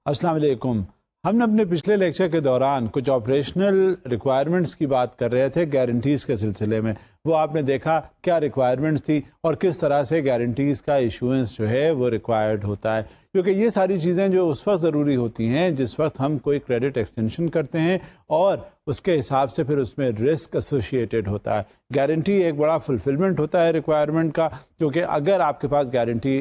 السلام علیکم. ہم نے اپنے پچھلے لیکچر کے دوران کچھ آپریشنل ریکوائرمنٹس کی بات کر رہے تھے گارنٹیز کے سلسلے میں. وہ آپ نے دیکھا کیا ریکوائرمنٹس تھی اور کس طرح سے گارنٹیز کا ایشوئنس جو ہے وہ ریکوائرڈ ہوتا ہے, کیونکہ یہ ساری چیزیں جو اس وقت ضروری ہوتی ہیں جس وقت ہم کوئی کریڈٹ ایکسٹینشن کرتے ہیں اور اس کے حساب سے پھر اس میں رسک ایسوسیٹیڈ ہوتا ہے. گارنٹی ایک بڑا فلفلمنٹ ہوتا ہے ریکوائرمنٹ کا, کیونکہ اگر آپ کے پاس گارنٹی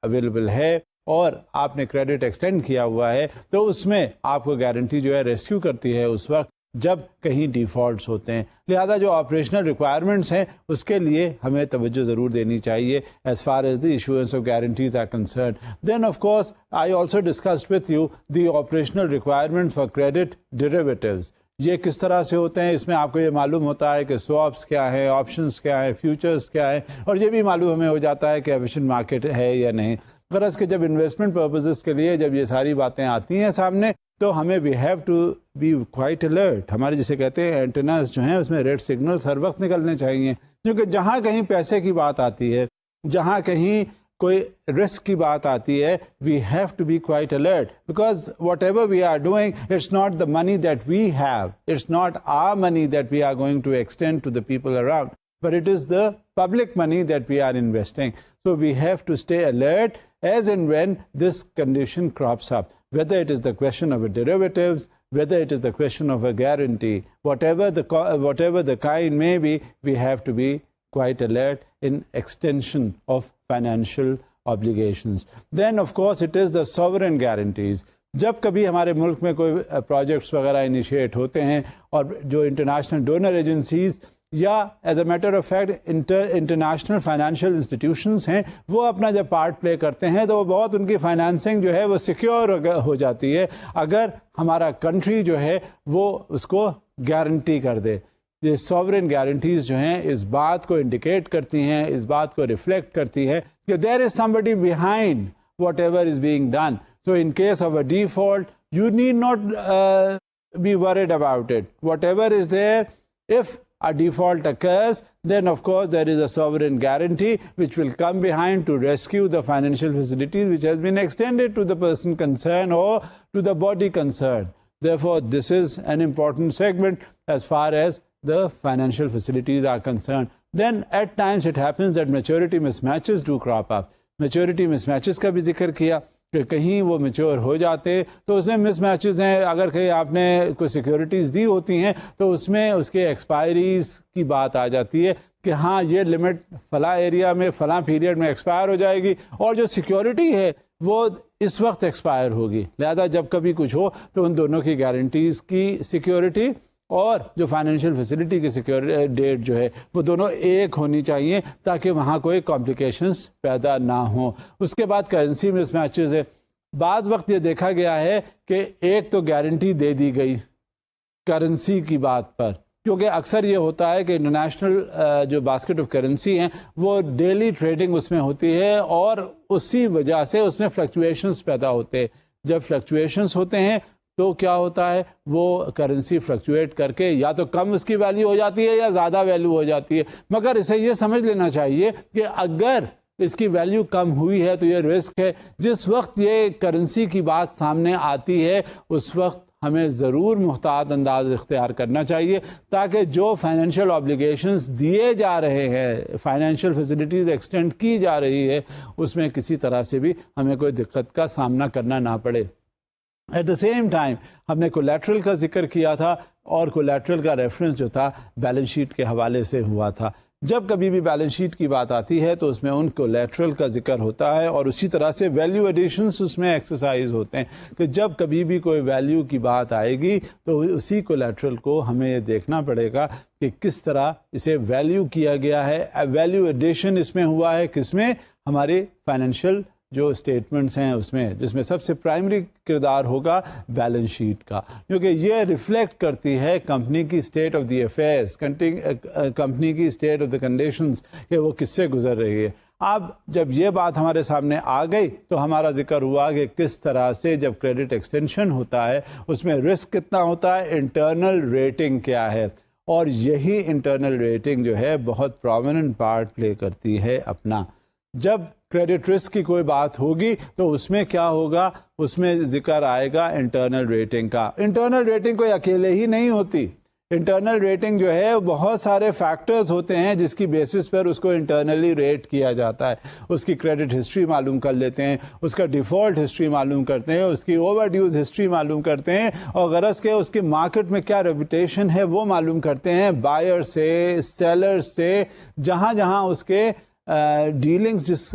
اویلیبل ہے اور آپ نے کریڈٹ ایکسٹینڈ کیا ہوا ہے تو اس میں آپ کو گارنٹی جو ہے ریسکیو کرتی ہے اس وقت جب کہیں ڈیفالٹس ہوتے ہیں. لہذا جو آپریشنل ریکوائرمنٹس ہیں اس کے لیے ہمیں توجہ ضرور دینی چاہیے as far as the issuance of guarantees are concern. Then of course I also discussed with you the operational requirement for credit derivatives. یہ کس طرح سے ہوتے ہیں, اس میں آپ کو یہ معلوم ہوتا ہے کہ سواپس کیا ہیں, آپشنس کیا ہیں, فیوچرس کیا ہیں, اور یہ بھی معلوم ہمیں ہو جاتا ہے کہ ایفیشینٹ مارکیٹ ہے یا نہیں. غرض کہ جب انویسٹمنٹ پرپزز کے لیے جب یہ ساری باتیں آتی ہیں سامنے تو ہمیں we have to be quite alert. ہمارے جسے کہتے ہیں اینٹناز جو ہیں اس میں ریڈ سگنلز ہر وقت نکلنے چاہیے, کیونکہ جہاں کہیں پیسے کی بات آتی ہے, جہاں کہیں کوئی رسک کی بات آتی ہے, we have to be quite alert because whatever we are doing it's not the money that we have, it's not our money that we are going to extend to the people around, but it is the public money that we are investing. So we have to stay alert as and when this condition crops up, whether it is the question of a derivatives, whether it is the question of a guarantee, whatever the kind may be, we have to be quite alert in extension of financial obligations. Then of course it is the sovereign guarantees. جب کبھی ہمارے ملک میں کوئی projects وغیرہ initiate ہوتے ہیں اور جو انٹرنیشنل ڈونر ایجنسیز یا as a matter of fact international financial institutions ہیں وہ اپنا جب پارٹ پلے کرتے ہیں تو وہ بہت ان کی فائنانسنگ جو ہے وہ سیکیور ہو جاتی ہے اگر ہمارا کنٹری جو ہے وہ اس کو گارنٹی کر دے. یہ سوورن گارنٹیز جو ہیں اس بات کو انڈیکیٹ کرتی ہیں, اس بات کو ریفلیکٹ کرتی ہے کہ دیر از somebody behind whatever is being done. So in case of a default, you need not be worried about it. Whatever is there, if a default occurs, then of course there is a sovereign guarantee which will come behind to rescue the financial facilities which has been extended to the person concerned or to the body concerned. Therefore, this is an important segment as far as the financial facilities are concerned. Then at times it happens that maturity mismatches do crop up. Maturity mismatches کا بھی ذکر کیا کہ کہیں وہ mature ہو جاتے تو اس میں مس میچز ہیں. اگر کہیں آپ نے کوئی سیکیورٹیز دی ہوتی ہیں تو اس میں اس کے ایکسپائریز کی بات آ جاتی ہے کہ ہاں یہ لمٹ فلاں ایریا میں فلاں پیریڈ میں ایکسپائر ہو جائے گی اور جو سیکیورٹی ہے وہ اس وقت ایکسپائر ہوگی. لہذا جب کبھی کچھ ہو تو ان دونوں کی گارنٹیز کی سیکیورٹی اور جو فائنینشیل فیسلٹی کی سیکیورٹی ڈیٹ جو ہے وہ دونوں ایک ہونی چاہیے تاکہ وہاں کوئی کمپلیکیشنز پیدا نہ ہوں. اس کے بعد کرنسی مس میچز ہے. بعض وقت یہ دیکھا گیا ہے کہ ایک تو گارنٹی دے دی گئی کرنسی کی بات پر, کیونکہ اکثر یہ ہوتا ہے کہ انٹرنیشنل جو باسکٹ آف کرنسی ہیں وہ ڈیلی ٹریڈنگ اس میں ہوتی ہے اور اسی وجہ سے اس میں فلکچویشنز پیدا ہوتے ہیں. جب فلکچویشنز ہوتے ہیں تو کیا ہوتا ہے وہ کرنسی فلکچویٹ کر کے یا تو کم اس کی ویلیو ہو جاتی ہے یا زیادہ ویلیو ہو جاتی ہے. مگر اسے یہ سمجھ لینا چاہیے کہ اگر اس کی ویلیو کم ہوئی ہے تو یہ رسک ہے. جس وقت یہ کرنسی کی بات سامنے آتی ہے اس وقت ہمیں ضرور محتاط انداز اختیار کرنا چاہیے تاکہ جو فائنینشیل آبلیگیشنز دیے جا رہے ہیں, فائنینشیل فیسلٹیز ایکسٹینڈ کی جا رہی ہے, اس میں کسی طرح سے بھی ہمیں کوئی دقت کا سامنا کرنا نہ پڑے. ایٹ دا سیم ٹائم ہم نے کولیٹرل کا ذکر کیا تھا اور کولیٹرل کا ریفرنس جو تھا بیلنس شیٹ کے حوالے سے ہوا تھا. جب کبھی بھی بیلنس شیٹ کی بات آتی ہے تو اس میں ان کولیٹرل کا ذکر ہوتا ہے اور اسی طرح سے ویلیو ایڈیشنس اس میں ایکسرسائز ہوتے ہیں کہ جب کبھی بھی کوئی ویلیو کی بات آئے گی تو اسی کولیٹرل کو ہمیں یہ دیکھنا پڑے گا کہ کس طرح اسے ویلیو کیا گیا ہے. ویلیو ایڈیشن اس میں ہوا ہے کس میں, ہماری فائنینشیل جو اسٹیٹمنٹس ہیں اس میں, جس میں سب سے پرائمری کردار ہوگا بیلنس شیٹ کا, کیونکہ یہ ریفلیکٹ کرتی ہے کمپنی کی state of the affairs, company کی اسٹیٹ آف دی کنڈیشنز کہ وہ کس سے گزر رہی ہے. اب جب یہ بات ہمارے سامنے آ گئی تو ہمارا ذکر ہوا کہ کس طرح سے جب کریڈٹ ایکسٹینشن ہوتا ہے اس میں رسک کتنا ہوتا ہے, انٹرنل ریٹنگ کیا ہے, اور یہی انٹرنل ریٹنگ جو ہے بہت پرومیننٹ پارٹ پلے کرتی ہے اپنا. جب کریڈٹ رسک کی کوئی بات ہوگی تو اس میں کیا ہوگا, اس میں ذکر آئے گا انٹرنل ریٹنگ کا. انٹرنل ریٹنگ کوئی اکیلے ہی نہیں ہوتی. انٹرنل ریٹنگ جو ہے بہت سارے فیکٹرز ہوتے ہیں جس کی بیسس پر اس کو انٹرنلی ریٹ کیا جاتا ہے. اس کی کریڈٹ ہسٹری معلوم کر لیتے ہیں, اس کا ڈیفالٹ ہسٹری معلوم کرتے ہیں, اس کی اوور ڈیوز ہسٹری معلوم کرتے ہیں, اور غرض کے اس کی مارکیٹ میں کیا ریپوٹیشن ہے وہ معلوم کرتے ہیں بائر سے, سیلر سے, جہاں جہاں اس کے ڈیلنگز جس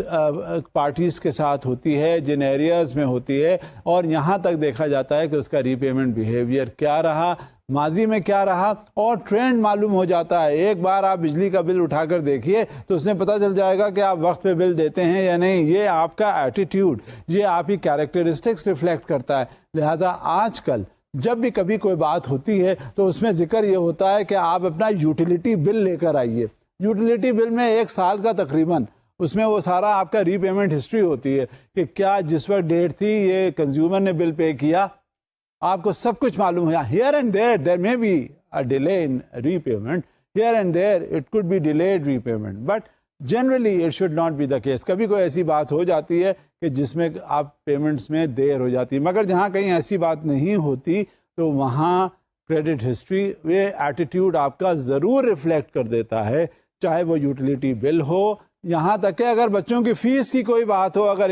پارٹیز کے ساتھ ہوتی ہے, جن ایریاز میں ہوتی ہے, اور یہاں تک دیکھا جاتا ہے کہ اس کا ری پیمنٹ بیہیویئر کیا رہا, ماضی میں کیا رہا, اور ٹرینڈ معلوم ہو جاتا ہے. ایک بار آپ بجلی کا بل اٹھا کر دیکھیے تو اس میں پتہ چل جائے گا کہ آپ وقت پہ بل دیتے ہیں یا نہیں. یہ آپ کا ایٹیٹیوڈ, یہ آپ کی کیریکٹرسٹکس ریفلیکٹ کرتا ہے. لہذا آج کل جب بھی کبھی کوئی بات ہوتی ہے تو اس میں ذکر یہ ہوتا ہے کہ آپ اپنا یوٹیلیٹی بل لے کر آئیے. یوٹیلیٹی بل میں 1 سال کا تقریباً اس میں وہ سارا آپ کا ری پیمنٹ ہسٹری ہوتی ہے کہ کیا جس وقت ڈیٹ تھی یہ کنزیومر نے بل پے کیا, آپ کو سب کچھ معلوم ہوا. Here and there may be a delay in repayment, here and there it could be delayed repayment, but generally it should not be the case. کبھی کوئی ایسی بات ہو جاتی ہے کہ جس میں آپ پیمنٹس میں دیر ہو جاتی ہے, مگر جہاں کہیں ایسی بات نہیں ہوتی تو وہاں کریڈٹ ہسٹری یہ ایٹیٹیوڈ آپ کا ضرور ریفلیکٹ کر دیتا ہے, چاہے وہ یوٹیلیٹی بل ہو, یہاں تک کہ اگر بچوں کی فیس کی کوئی بات ہو, اگر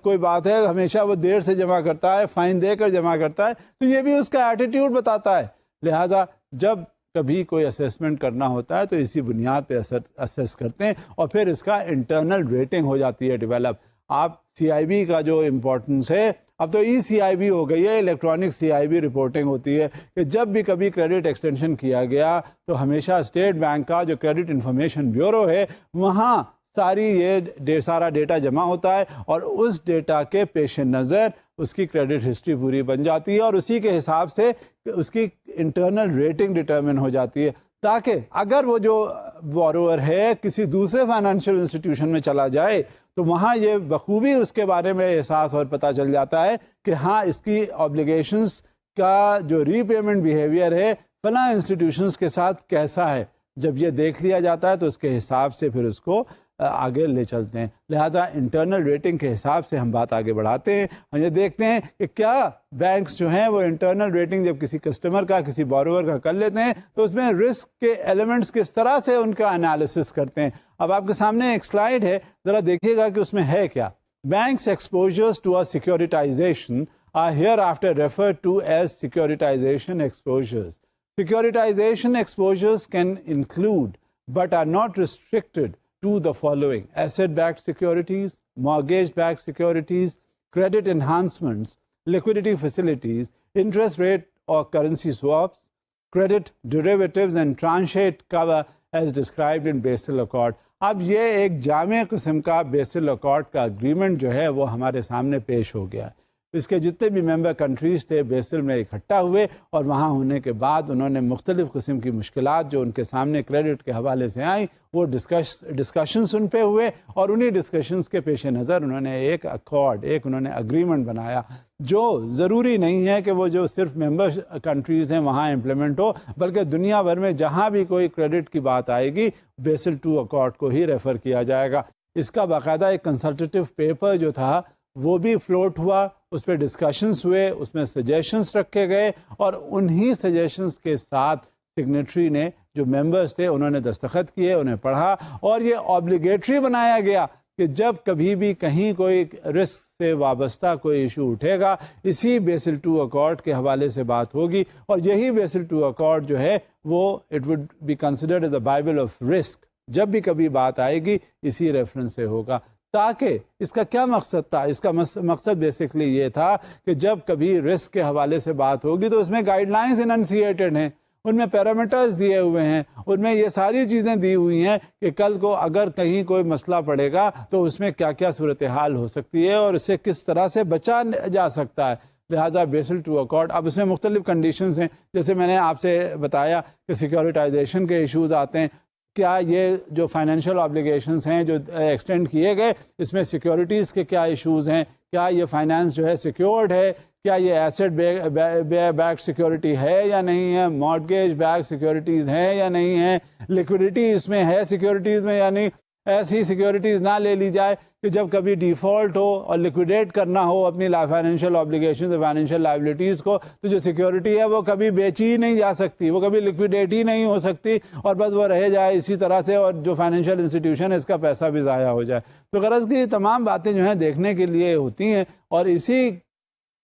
کوئی بات ہے ہمیشہ وہ دیر سے جمع کرتا ہے, فائن دے کر جمع کرتا ہے, تو یہ بھی اس کا ایٹیٹیوڈ بتاتا ہے. لہٰذا جب کبھی کوئی اسیسمنٹ کرنا ہوتا ہے تو اسی بنیاد پہ اسیس کرتے ہیں, اور پھر اس کا انٹرنل ریٹنگ ہو جاتی ہے ڈیولپ. آپ سی آئی بی کا جو امپورٹنس ہے, اب تو ای سی آئی بی ہو گئی ہے, electronic C I B reporting ہوتی ہے کہ جب بھی کبھی کریڈٹ ایکسٹینشن کیا گیا تو ہمیشہ اسٹیٹ بینک کا جو کریڈٹ انفارمیشن بیورو ہے وہاں سارا ڈیٹا جمع ہوتا ہے, اور اس ڈیٹا کے پیش نظر اس کی کریڈٹ ہسٹری پوری بن جاتی ہے, اور اسی کے حساب سے اس کی انٹرنل ریٹنگ ڈٹرمن ہو جاتی ہے, تاکہ اگر وہ جو بوروور ہے کسی دوسرے فائنینشیل انسٹیٹیوشن میں چلا جائے تو وہاں یہ بخوبی اس کے بارے میں احساس اور پتہ چل جاتا ہے کہ ہاں اس کی آبلیگیشنز کا جو ری پیمنٹ بیہیویئر ہے فلاں انسٹیٹیوشنز کے ساتھ کیسا ہے. جب یہ دیکھ لیا جاتا ہے تو اس کے حساب سے پھر اس کو آگے لے چلتے ہیں. لہذا انٹرنل ریٹنگ کے حساب سے ہم بات آگے بڑھاتے ہیں, ہم یہ دیکھتے ہیں کہ کیا بینکس جو ہیں وہ انٹرنل ریٹنگ جب کسی کسٹمر کا, کسی بوروور کا کر لیتے ہیں تو اس میں رسک کے ایلیمنٹس کس طرح سے ان کا انالیسس کرتے ہیں. اب آپ کے سامنے ایک سلائیڈ ہے, ذرا دیکھیے گا کہ اس میں ہے کیا. Banks exposures to securitization are hereafter referred to as securitization exposures. Securitization exposures can include but are not restricted to the following: asset-backed securities, mortgage-backed securities, credit enhancements, liquidity facilities, interest rate or currency swaps, credit derivatives and tranche cover as described in Basel Accord. اب یہ ایک جامع قسم کا Bessel accord کا agreement جو ہے وہ ہمارے سامنے پیش ہو گیا. اس کے جتنے بھی ممبر کنٹریز تھے بیسل میں اکٹھا ہوئے, اور وہاں ہونے کے بعد انہوں نے مختلف قسم کی مشکلات جو ان کے سامنے کریڈٹ کے حوالے سے آئیں وہ ڈسکشنز ان پہ ہوئے, اور انہی ڈسکشنز کے پیش نظر انہوں نے ایک اکارڈ, انہوں نے اگریمنٹ بنایا, جو ضروری نہیں ہے کہ وہ جو صرف ممبر کنٹریز ہیں وہاں امپلیمنٹ ہو, بلکہ دنیا بھر میں جہاں بھی کوئی کریڈٹ کی بات آئے گی بیسل 2 اکارڈ کو ہی ریفر کیا جائے گا. اس کا باقاعدہ ایک کنسلٹیٹیو پیپر جو تھا وہ بھی فلوٹ ہوا, اس پہ ڈسکشنز ہوئے, اس میں سجیشنز رکھے گئے, اور انہی سجیشنز کے ساتھ سگنیٹری نے جو ممبرز تھے انہوں نے دستخط کیے, انہیں پڑھا, اور یہ آبلیگیٹری بنایا گیا کہ جب کبھی بھی کہیں کوئی رسک سے وابستہ کوئی ایشو اٹھے گا اسی بیسل 2 اکارڈ کے حوالے سے بات ہوگی, اور یہی بیسل 2 اکارڈ جو ہے وہ it would be considered as a Bible of risk. جب بھی کبھی بات آئے گی اسی ریفرنس سے ہوگا. تاکہ اس کا کیا مقصد تھا؟ اس کا مقصد بیسکلی یہ تھا کہ جب کبھی رسک کے حوالے سے بات ہوگی تو اس میں گائیڈ لائنز اننسیٹڈ ہیں, ان میں پیرامیٹرز دیے ہوئے ہیں, ان میں یہ ساری چیزیں دی ہوئی ہیں کہ کل کو اگر کہیں کوئی مسئلہ پڑے گا تو اس میں کیا کیا صورتحال ہو سکتی ہے اور اس سے کس طرح سے بچا جا سکتا ہے. لہذا بیسل 2 اکارڈ, اب اس میں مختلف کنڈیشنز ہیں, جیسے میں نے آپ سے بتایا کہ سیکورٹائزیشن کے ایشوز آتے ہیں. کیا یہ جو فائنینشیل آبلیگیشنز ہیں جو ایکسٹینڈ کیے گئے اس میں سیکیورٹیز کے کیا ایشوز ہیں, کیا یہ فائنانس جو ہے سیکیورڈ ہے, کیا یہ ایسٹ بیک سیکیورٹی ہے یا نہیں ہے, مارٹگیج بیک سیکیورٹیز ہیں یا نہیں ہیں, لیکوڈیٹی اس میں ہے سیکیورٹیز میں یا نہیں, ایسی سیکیورٹیز نہ لے لی جائے کہ جب کبھی ڈیفالٹ ہو اور لکویڈیٹ کرنا ہو اپنی فائنینشیل آبلیگیشنز اور فائنینشیل لائبلٹیز کو، تو جو سیکیورٹی ہے وہ کبھی بیچی ہی نہیں جا سکتی، وہ کبھی لکویڈیٹ ہی نہیں ہو سکتی، اور بس وہ رہ جائے اسی طرح سے، اور جو فائنینشیل انسٹیٹیوشن ہے اس کا پیسہ بھی ضائع ہو جائے۔ تو غرض کی تمام باتیں جو ہیں دیکھنے کے لیے ہوتی ہیں، اور اسی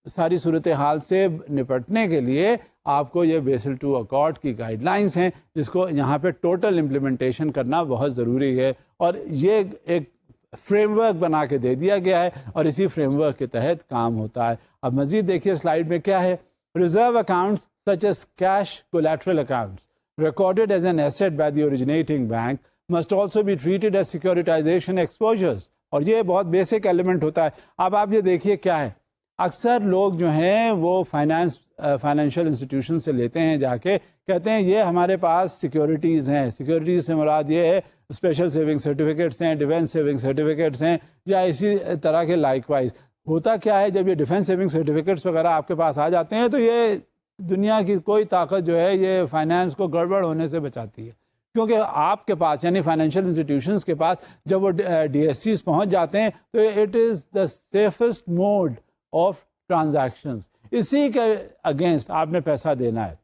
ساری صورتحال سے نپٹنے کے لیے آپ کو یہ بیسل II اکارڈ کی گائیڈ لائنس ہیں، جس کو یہاں پہ ٹوٹل امپلیمنٹیشن کرنا بہت ضروری ہے، اور یہ ایک فریم ورک بنا کے دے دیا گیا ہے، اور اسی فریم ورک کے تحت کام ہوتا ہے۔ اب مزید دیکھیے سلائیڈ میں کیا ہے۔ Reserve accounts such as cash collateral accounts recorded as an asset by the originating bank must also be treated as securitization exposures، اور یہ بہت بیسک ایلیمنٹ ہوتا ہے۔ اب آپ یہ دیکھیے کیا ہے، اکثر لوگ جو ہیں وہ فائنینشیل انسٹیٹیوشن سے لیتے ہیں، جا کے کہتے ہیں یہ ہمارے پاس سیکیورٹیز ہیں۔ سیکیورٹیز سے مراد یہ ہے اسپیشل سیونگ سرٹیفکیٹس ہیں، ڈیفینس سیونگ سرٹیفکیٹس ہیں، یا اسی طرح کے لائک وائز۔ ہوتا کیا ہے، جب یہ ڈیفینس سیونگ سرٹیفکیٹس وغیرہ آپ کے پاس آ جاتے ہیں تو یہ دنیا کی کوئی طاقت جو ہے یہ فائنانس کو گڑبڑ ہونے سے بچاتی ہے، کیونکہ آپ کے پاس یعنی فائنینشیل انسٹیٹیوشنس کے پاس جب وہ ڈی ایس سیز پہنچ جاتے ہیں تو it is the safest mode of transactions. اسی کے اگینسٹ آپ نے پیسہ دینا ہے۔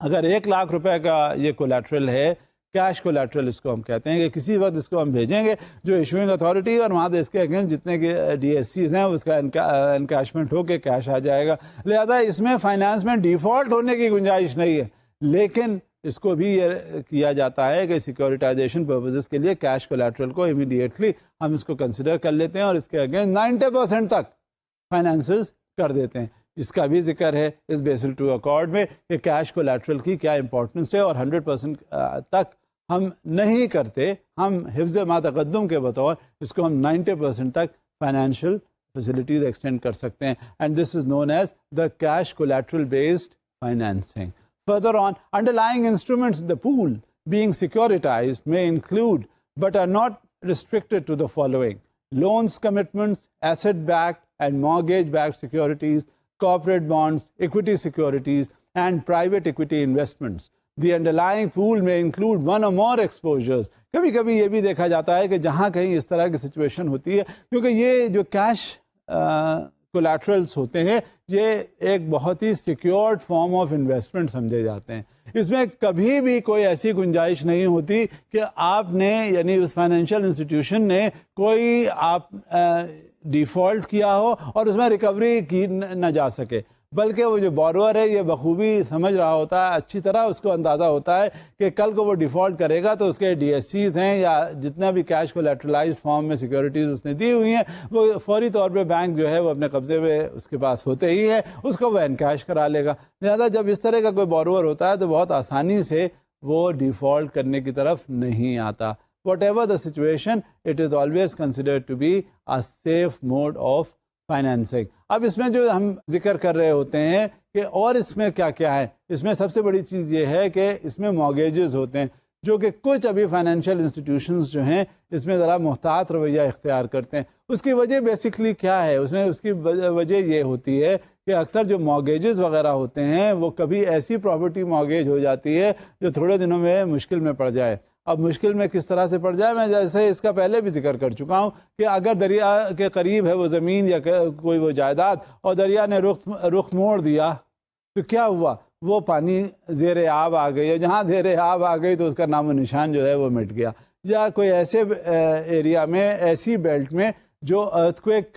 اگر 1 لاکھ روپے کا یہ کولیٹرل ہے، کیش کولیٹرل اس کو ہم کہتے ہیں، کہ کسی وقت اس کو ہم بھیجیں گے جو ایشوئنگ اتھارٹی، اور وہاں اس کے اگینسٹ جتنے ڈی ایس سیز ہیں اس کا انکیشمنٹ ہو کے کیش آ جائے گا۔ لہذا اس میں فائنانس میں ڈیفالٹ ہونے کی گنجائش نہیں ہے، لیکن اس کو بھی یہ کیا جاتا ہے کہ سیکیورٹائزیشن پرپزز کے لیے کیش کولیٹرل کو امیڈیٹلی ہم اس کو کنسیڈر کر لیتے ہیں، اور اس کے اگینسٹ 90% تک فائنانسز کر دیتے ہیں۔ اس کا بھی ذکر ہے اس بیسل II اکارڈ میں کہ کیش کولیٹرل کی کیا امپورٹنس ہے، اور 100% تک ہم نہیں کرتے، ہم حفظ ما تقدم کے بطور اس کو ہم 90% تک فائنینشیل فیسلٹیز ایکسٹینڈ کر سکتے ہیں، and this is known as the cash collateral based financing. Further on, underlying instruments in the pool being securitized may include but are not restricted to the following: loans, commitments, asset-backed and mortgage-backed securities, corporate bonds, equity securities, and private equity investments. The underlying pool may include one or more exposures. کبھی کبھی یہ بھی دیکھا جاتا ہے کہ جہاں کہیں اس طرح کی سچویشن ہوتی ہے، کیونکہ یہ جو کیش کولیٹرلس ہوتے ہیں یہ ایک بہت ہی سیکیورڈ فارم آف انویسٹمنٹ سمجھے جاتے ہیں۔ اس میں کبھی بھی کوئی ایسی گنجائش نہیں ہوتی کہ آپ نے یعنی اس فائنینشیل انسٹیٹیوشن نے کوئی آپ ڈیفالٹ کیا ہو اور اس میں ریکوری کی نہ جا سکے، بلکہ وہ جو بورور ہے یہ بخوبی سمجھ رہا ہوتا ہے، اچھی طرح اس کو اندازہ ہوتا ہے کہ کل کو وہ ڈیفالٹ کرے گا تو اس کے ڈی ایس سیز ہیں یا جتنا بھی کیش کولیٹرلائز فارم میں سیکیورٹیز اس نے دی ہوئی ہیں وہ فوری طور پہ بینک جو ہے وہ اپنے قبضے میں اس کے پاس ہوتے ہی ہے، اس کو وہ انکیش کرا لے گا۔ لہذا جب اس طرح کا کوئی بورور ہوتا ہے تو بہت آسانی سے وہ ڈیفالٹ کرنے کی طرف نہیں آتا۔ Whatever the situation, it is always considered to be a safe mode of financing۔ اب اس میں جو ہم ذکر کر رہے ہوتے ہیں کہ اور اس میں کیا کیا ہے، اس میں سب سے بڑی چیز یہ ہے کہ اس میں مارگیجز ہوتے ہیں، جو کہ کچھ ابھی فائنینشیل انسٹیٹیوشنز جو ہیں اس میں ذرا محتاط رویہ اختیار کرتے ہیں۔ اس کی وجہ بیسکلی کیا ہے، اس کی وجہ یہ ہوتی ہے کہ اکثر جو مارگیجز وغیرہ ہوتے ہیں وہ کبھی ایسی پراپرٹی مارگیج ہو جاتی ہے جو تھوڑے دنوں میں مشکل میں پڑ جائے۔ اب مشکل میں کس طرح سے پڑ جائے، میں جیسے اس کا پہلے بھی ذکر کر چکا ہوں کہ اگر دریا کے قریب ہے وہ زمین یا کوئی وہ جائیداد اور دریا نے رخ موڑ دیا تو کیا ہوا، وہ پانی زیر آب آ گئی، اور جہاں زیر آب آ گئی تو اس کا نام و نشان جو ہے وہ مٹ گیا۔ یا کوئی ایسے ایریا میں، ایسی بیلٹ میں جو ارتھکویک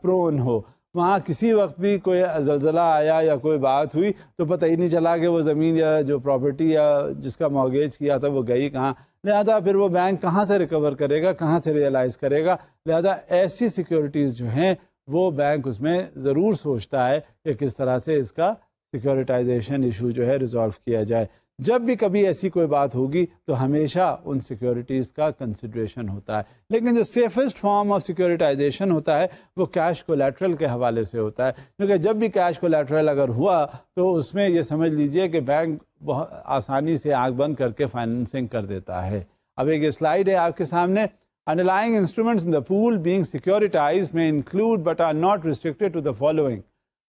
پرون ہو، وہاں کسی وقت بھی کوئی زلزلہ آیا یا کوئی بات ہوئی تو پتہ ہی نہیں چلا کہ وہ زمین یا جو پراپرٹی یا جس کا مارگیج کیا تھا وہ گئی کہاں، لہذا پھر وہ بینک کہاں سے ریکور کرے گا، کہاں سے ریئلائز کرے گا۔ لہذا ایسی سیکیورٹیز جو ہیں وہ بینک اس میں ضرور سوچتا ہے کہ کس طرح سے اس کا سیکیورٹائزیشن ایشو جو ہے ریزالو کیا جائے۔ جب بھی کبھی ایسی کوئی بات ہوگی تو ہمیشہ ان سیکیورٹیز کا کنسیڈریشن ہوتا ہے، لیکن جو سیفسٹ فارم آف سیکیورٹائزیشن ہوتا ہے وہ کیش کولیٹرل کے حوالے سے ہوتا ہے، کیونکہ جب بھی کیش کولیٹرل اگر ہوا تو اس میں یہ سمجھ لیجئے کہ بینک بہت آسانی سے آنکھ بند کر کے فائنینسنگ کر دیتا ہے۔ اب ایک سلائیڈ ہے آپ کے سامنے۔ Underlying instruments in the pool being securitized may include but are not restricted to the following: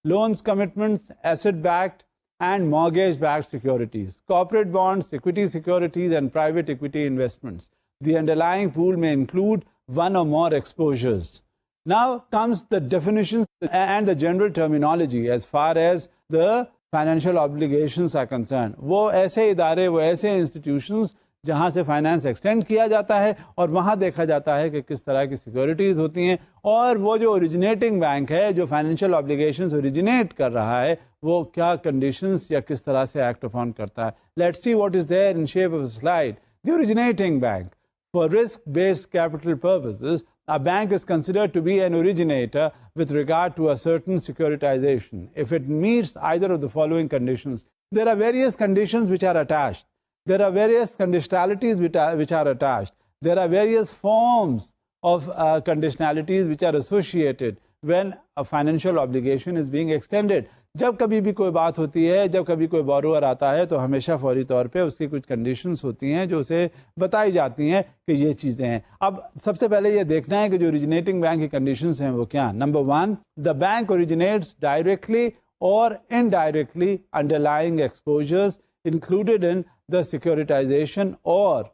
loans, commitments, asset-backed and mortgage-backed securities, corporate bonds, equity securities, and private equity investments. The underlying pool may include one or more exposures. Now comes the definitions and the general terminology as far as the financial obligations are concerned. وہ ایسے ادارے, وہ ایسے institutions جہاں سے finance extend کیا جاتا ہے اور وہاں دیکھا جاتا ہے کہ کس طرح کی سیکورٹیز ہوتی ہیں, اور وہ جو اوریجنیٹنگ بینک ہے جو فائنینشیل آبلیگیشنز اوریجنیٹ کر رہا ہے وہ کیا کنڈیشنز یا کس طرح سے ایکٹ اپون کرتا ہے. Let's see what is there in shape of slide. The originating bank for risk-based capital purposes, a bank is considered to be an originator with regard to a certain securitization if it meets either of the following conditions. There are various conditions which are attached. There are various conditionalities which are attached. There are various forms of conditionalities which are associated when a financial obligation is being extended. جب کبھی بھی کوئی بات ہوتی ہے, جب کبھی کوئی بوروور آتا ہے تو ہمیشہ فوری طور پہ اس کی کچھ کنڈیشنز ہوتی ہیں جو اسے بتائی جاتی ہیں کہ یہ چیزیں ہیں. اب سب سے پہلے یہ دیکھنا ہے کہ جو اوریجنیٹنگ بینک کی کنڈیشنز ہیں وہ کیا. Number 1, the bank originates directly or indirectly underlying exposures included in the securitization, or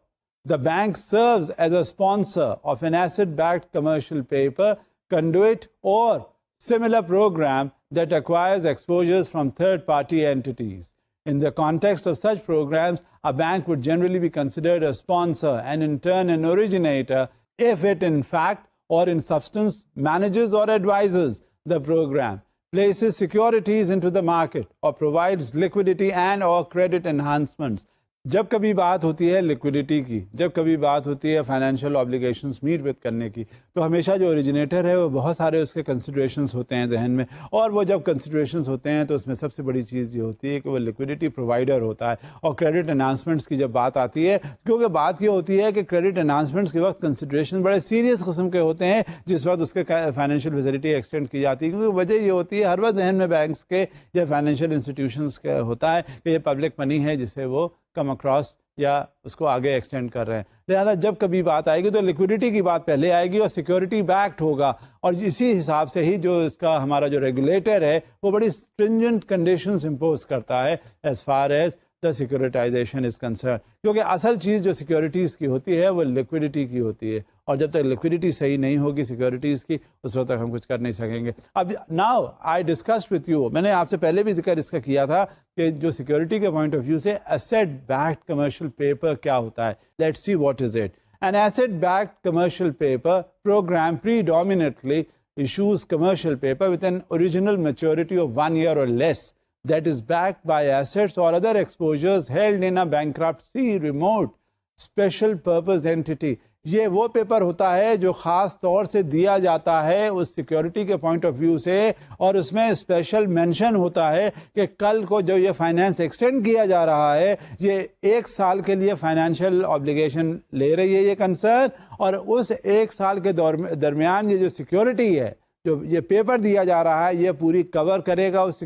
the bank serves as a sponsor of an asset-backed commercial paper, conduit, or similar program that acquires exposures from third-party entities. In the context of such programs, a bank would generally be considered a sponsor and in turn an originator if it in fact or in substance manages or advises the program, places securities into the market, or provides liquidity and or credit enhancements. جب کبھی بات ہوتی ہے liquidity کی, جب کبھی بات ہوتی ہے فائنینشیل آبلیگیشنز میٹ وتھ کرنے کی, تو ہمیشہ جو اوریجنیٹر ہے وہ بہت سارے اس کے کنسیڈریشنز ہوتے ہیں ذہن میں, اور وہ جب کنسیڈریشنز ہوتے ہیں تو اس میں سب سے بڑی چیز یہ ہوتی ہے کہ وہ لیکوڈیٹی پرووائڈر ہوتا ہے. اور کریڈٹ انہانسمنٹس کی جب بات آتی ہے, کیونکہ بات یہ ہوتی ہے کہ کریڈٹ انہانسمنٹس کے وقت کنسیڈریشن بڑے سیریس قسم کے ہوتے ہیں جس وقت اس کے فائنینشیل فیسلٹی ایکسٹینڈ کی جاتی ہے, کیونکہ وجہ یہ ہوتی ہے ہر وقت ذہن میں بینکس کے یا فائنینشیل انسٹیٹیوشنس کا ہوتا ہے کہ یہ پبلک منی ہے جسے وہ کم اکراس یا اس کو آگے ایکسٹینڈ کر رہے ہیں. لہٰذا جب کبھی بات آئے گی تو لیکوڈیٹی کی بات پہلے آئے گی اور سیکورٹی بیکڈ ہوگا, اور اسی حساب سے ہی جو اس کا ہمارا جو ریگولیٹر ہے وہ بڑی اسٹرنجنٹ کنڈیشنز امپوز کرتا ہے as far as the securitization is concern, کیونکہ اصل چیز جو سیکورٹیز کی ہوتی ہے وہ لیکوڈیٹی کی ہوتی ہے, اور جب تک لیکوڈیٹی صحیح نہیں ہوگی سیکورٹیز کی اس وقت تک ہم کچھ کر نہیں سکیں گے. اب now I discussed with you, میں نے آپ سے پہلے بھی ذکر اس کا کیا تھا کہ جو سیکورٹی کے پوائنٹ آف ویو سے ایسیٹ بیکڈ کمرشل پیپر کیا ہوتا ہے. Let's see what is it. An asset-backed commercial paper program predominantly issues commercial paper with an original maturity of 1 year or less that is backed by assets or other exposures held in a bankruptcy remote special purpose entity. یہ وہ paper ہوتا ہے جو خاص طور سے دیا جاتا ہے اس سیکیورٹی کے پوائنٹ آف ویو سے, اور اس میں اسپیشل مینشن ہوتا ہے کہ کل کو جو یہ فائنینس ایکسٹینڈ کیا جا رہا ہے یہ 1 سال کے لیے فائنینشیل آبلیگیشن لے رہی ہے یہ کنسرن, اور اس 1 سال کے درمیان یہ جو سیکیورٹی ہے جو یہ پیپر دیا جا رہا ہے یہ پوری کور کرے گا اس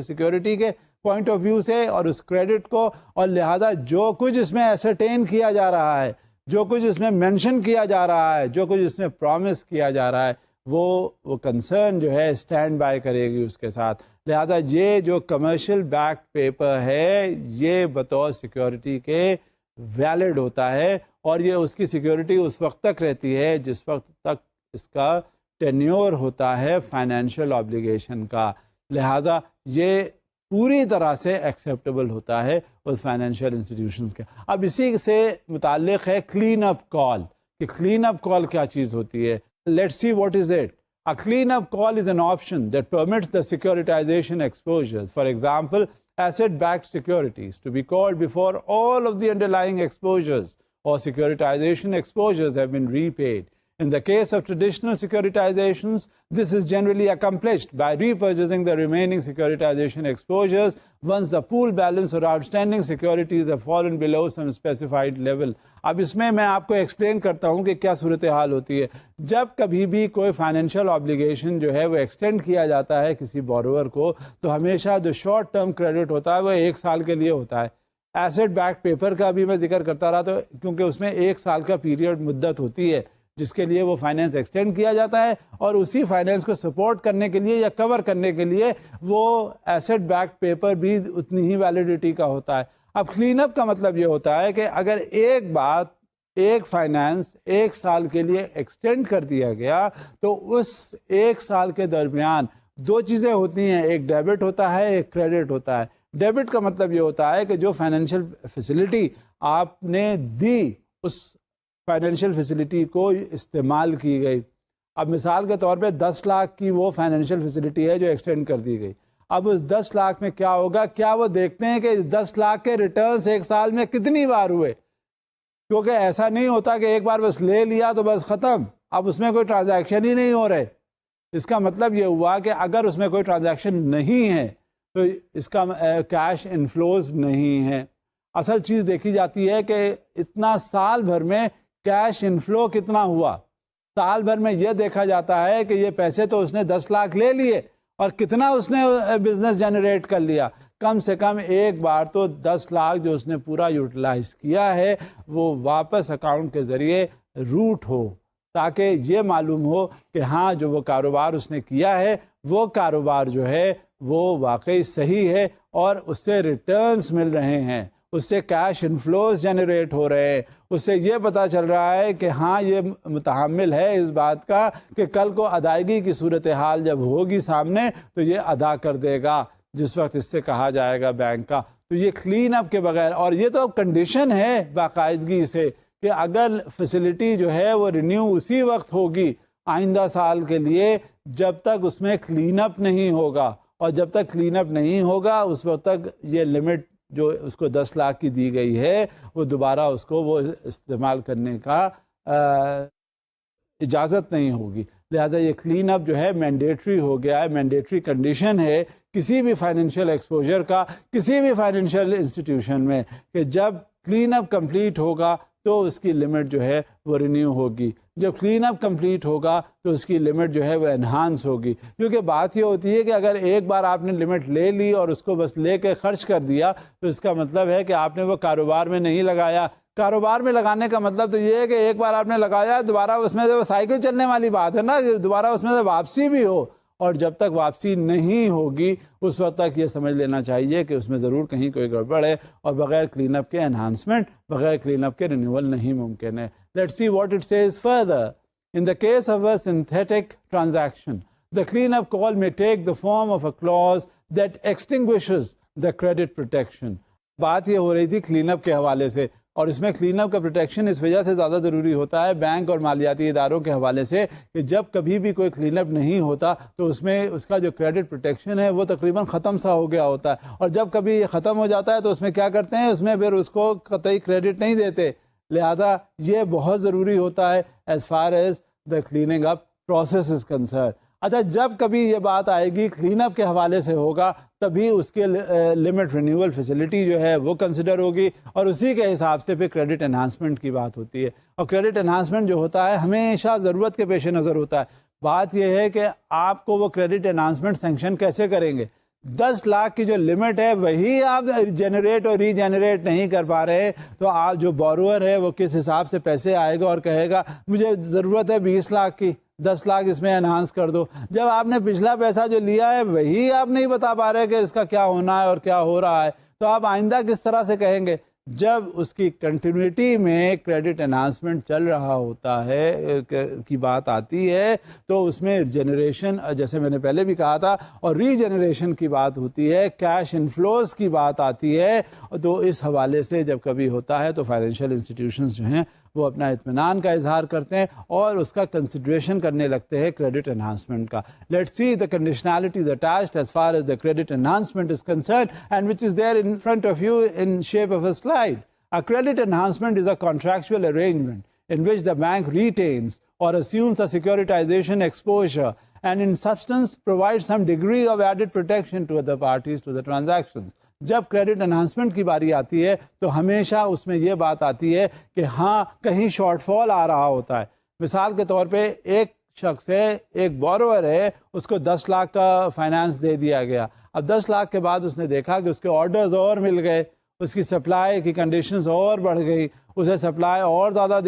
سیکیورٹی کے پوائنٹ آف ویو سے اور اس کریڈٹ کو, اور لہذا جو کچھ اس میں ایسرٹین کیا جا رہا ہے, جو کچھ اس میں مینشن کیا جا رہا ہے, جو کچھ اس میں پرومس کیا جا رہا ہے وہ کنسرن جو ہے اسٹینڈ بائی کرے گی اس کے ساتھ. لہذا یہ جو کمرشل بیک پیپر ہے یہ بطور سیکیورٹی کے ویلڈ ہوتا ہے, اور یہ اس کی سیکیورٹی اس وقت تک رہتی ہے جس وقت تک اس کا ٹینیور ہوتا ہے فائنینشیل آبلیگیشن کا. لہذا یہ پوری طرح سے ایکسیپٹیبل ہوتا ہے اس فائنینشیل انسٹیٹیوشنز کے. اب اسی سے متعلق ہے کلین اپ کال, کہ کلین اپ کال کیا چیز ہوتی ہے. Let's see what is it. A cleanup call is an option that permits the securitization exposures, for example, asset-backed securities, to be called before all of the underlying exposures or securitization exposures have been repaid. In the case of traditional securitizations, this is generally accomplished by repurchasing the remaining securitization exposures once the pool balance or outstanding securities have fallen below some specified level. اب اس میں آپ کو explain کرتا ہوں کہ کیا صورتحال ہوتی ہے. جب کبھی بھی کوئی فائنینشیل آبلیگیشن جو ہے وہ ایکسٹینڈ کیا جاتا ہے کسی بوروور کو, تو ہمیشہ جو شارٹ ٹرم کریڈٹ ہوتا ہے وہ 1 سال کے لیے ہوتا ہے. ایسٹ بیک پیپر کا بھی میں ذکر کرتا رہا, تو کیونکہ اس میں 1 سال کا پیریڈ مدت ہوتی ہے جس کے لیے وہ فائنینس ایکسٹینڈ کیا جاتا ہے, اور اسی فائنینس کو سپورٹ کرنے کے لیے یا کور کرنے کے لیے وہ ایسٹ بیک پیپر بھی اتنی ہی ویلیڈیٹی کا ہوتا ہے. اب کلین اپ کا مطلب یہ ہوتا ہے کہ اگر ایک بات ایک فائنانس 1 سال کے لیے ایکسٹینڈ کر دیا گیا تو اس 1 سال کے درمیان 2 چیزیں ہوتی ہیں، ایک ڈیبٹ ہوتا ہے، ایک کریڈٹ ہوتا ہے۔ ڈیبٹ کا مطلب یہ ہوتا ہے کہ جو فائنینشیل فیسلٹی آپ نے دی اس فائنینشیل فیسلٹی کو استعمال کی گئی۔ اب مثال کے طور پہ 10 لاکھ کی وہ فائنینشیل فیسلٹی ہے جو ایکسٹینڈ کر دی گئی۔ اب اس 10 لاکھ میں کیا ہوگا؟ کیا وہ دیکھتے ہیں کہ اس 10 لاکھ کے ریٹرنز 1 سال میں کتنی بار ہوئے؟ کیونکہ ایسا نہیں ہوتا کہ ایک بار بس لے لیا تو بس ختم، اب اس میں کوئی ٹرانزیکشن ہی نہیں ہو رہے۔ اس کا مطلب یہ ہوا کہ اگر اس میں کوئی ٹرانزیکشن نہیں ہے تو اس کا کیش انفلوز نہیں ہے۔ اصل چیز دیکھی جاتی ہے کہ اتنا سال بھر میں کیش انفلو کتنا ہوا۔ سال بھر میں یہ دیکھا جاتا ہے کہ یہ پیسے تو اس نے 10 لاکھ لے لیے اور کتنا اس نے بزنس جنریٹ کر لیا۔ کم سے کم ایک بار تو 10 لاکھ جو اس نے پورا یوٹیلائز کیا ہے وہ واپس اکاؤنٹ کے ذریعے روٹ ہو، تاکہ یہ معلوم ہو کہ ہاں جو وہ کاروبار اس نے کیا ہے وہ کاروبار جو ہے وہ واقعی صحیح ہے اور اس سے ریٹرنز مل رہے ہیں، اس سے کیش انفلوز جنریٹ ہو رہے ہیں، اس سے یہ پتہ چل رہا ہے کہ ہاں یہ متحمل ہے اس بات کا کہ کل کو ادائیگی کی صورتحال جب ہوگی سامنے تو یہ ادا کر دے گا جس وقت اس سے کہا جائے گا بینک کا۔ تو یہ کلین اپ کے بغیر، اور یہ تو کنڈیشن ہے باقاعدگی سے کہ اگر فیسلٹی جو ہے وہ رینیو اسی وقت ہوگی آئندہ سال کے لیے جب تک اس میں کلین اپ نہیں ہوگا، اور جب تک کلین اپ نہیں ہوگا اس وقت تک یہ لمٹ جو اس کو 10 لاکھ کی دی گئی ہے وہ دوبارہ اس کو وہ استعمال کرنے کا اجازت نہیں ہوگی۔ لہٰذا یہ کلین اپ جو ہے مینڈیٹری ہو گیا ہے، مینڈیٹری کنڈیشن ہے کسی بھی فائنینشیل ایکسپوجر کا، کسی بھی فائنینشیل انسٹیٹیوشن میں، کہ جب کلین اپ کمپلیٹ ہوگا تو اس کی لمٹ جو ہے وہ رینیو ہوگی، جب کلین اپ کمپلیٹ ہوگا تو اس کی لمٹ جو ہے وہ انہانس ہوگی۔ کیونکہ بات یہ ہوتی ہے کہ اگر ایک بار آپ نے لمٹ لے لی اور اس کو بس لے کے خرچ کر دیا تو اس کا مطلب ہے کہ آپ نے وہ کاروبار میں نہیں لگایا۔ کاروبار میں لگانے کا مطلب تو یہ ہے کہ ایک بار آپ نے لگایا دوبارہ اس میں سے سائیکل چلنے والی بات ہے نا، دوبارہ اس میں سے واپسی بھی ہو، اور جب تک واپسی نہیں ہوگی اس وقت تک یہ سمجھ لینا چاہیے کہ اس میں ضرور کہیں کوئی گڑبڑ ہے، اور بغیر کلین اپ کے انہانسمنٹ، بغیر کلین اپ کے رینیول نہیں ممکن ہے۔ Let's see what it says further. In the case of a synthetic transaction, the cleanup call may take the form of a clause that extinguishes the credit protection. بات یہ ہو رہی تھی clean up کے حوالے سے، اور اس میں کلین اپ کا پروٹیکشن اس وجہ سے زیادہ ضروری ہوتا ہے بینک اور مالیاتی اداروں کے حوالے سے کہ جب کبھی بھی کوئی کلین اپ نہیں ہوتا تو اس میں اس کا جو کریڈٹ پروٹیکشن ہے وہ تقریباً ختم سا ہو گیا ہوتا ہے، اور جب کبھی یہ ختم ہو جاتا ہے تو اس میں کیا کرتے ہیں، اس میں پھر اس کو قطعی کریڈٹ نہیں دیتے۔ لہذا یہ بہت ضروری ہوتا ہے as far as the cleaning up process is concern. اچھا، جب کبھی یہ بات آئے گی کلین اپ کے حوالے سے ہوگا تبھی اس کے لمٹ رینیول فیسلٹی جو ہے وہ کنسیڈر ہوگی، اور اسی کے حساب سے پھر کریڈٹ انہانسمنٹ کی بات ہوتی ہے، اور کریڈٹ انہانسمنٹ جو ہوتا ہے ہمیشہ ضرورت کے پیش نظر ہوتا ہے۔ بات یہ ہے کہ آپ کو وہ کریڈٹ انہانسمنٹ سینکشن کیسے کریں گے؟ 10 لاکھ کی جو لمٹ ہے وہی آپ جنریٹ اور ری جنریٹ نہیں کر پا رہے تو آپ جو بوروور ہے وہ کس حساب سے پیسے آئے گا اور کہے گا مجھے ضرورت ہے 20 لاکھ کی، 10 لاکھ اس میں انہانس کر دو، جب آپ نے پچھلا پیسہ جو لیا ہے وہی آپ نہیں بتا پا رہے کہ اس کا کیا ہونا ہے اور کیا ہو رہا ہے، تو آپ آئندہ کس طرح سے کہیں گے؟ جب اس کی کنٹینیوٹی میں کریڈٹ انہانسمنٹ چل رہا ہوتا ہے کی بات آتی ہے تو اس میں جنریشن، جیسے میں نے پہلے بھی کہا تھا، اور ری جنریشن کی بات ہوتی ہے، کیش انفلوز کی بات آتی ہے، تو اس حوالے سے جب کبھی ہوتا ہے تو فائنینشیل انسٹیٹیوشنز جو ہیں وہ اپنا اطمینان کا اظہار کرتے ہیں اور اس کا کنسیڈریشن کرنے لگتے ہیں کریڈٹ انہانسمنٹ کا۔ Let's see the conditionalities attached as far as the credit enhancement is concerned and which is there in front of you in shape of a slide. A credit enhancement is a contractual arrangement in which the bank retains or assumes a securitization exposure and in substance provides some degree of added protection to other parties to the transactions. جب credit enhancement کی باری آتی ہے تو ہمیشہ اس میں یہ بات آتی ہے کہ ہاں کہیں شارٹ فال آ رہا ہوتا ہے۔ مثال کے طور پہ ایک شخص ہے، ایک بوروور ہے، اس کو 10 لاکھ کا فائنانس دے دیا گیا، اب 10 لاکھ کے بعد اس نے دیکھا کہ اس کے آرڈرز اور مل گئے، اس کی سپلائی کی کنڈیشنز اور بڑھ گئی، اسے سپلائی اور زیادہ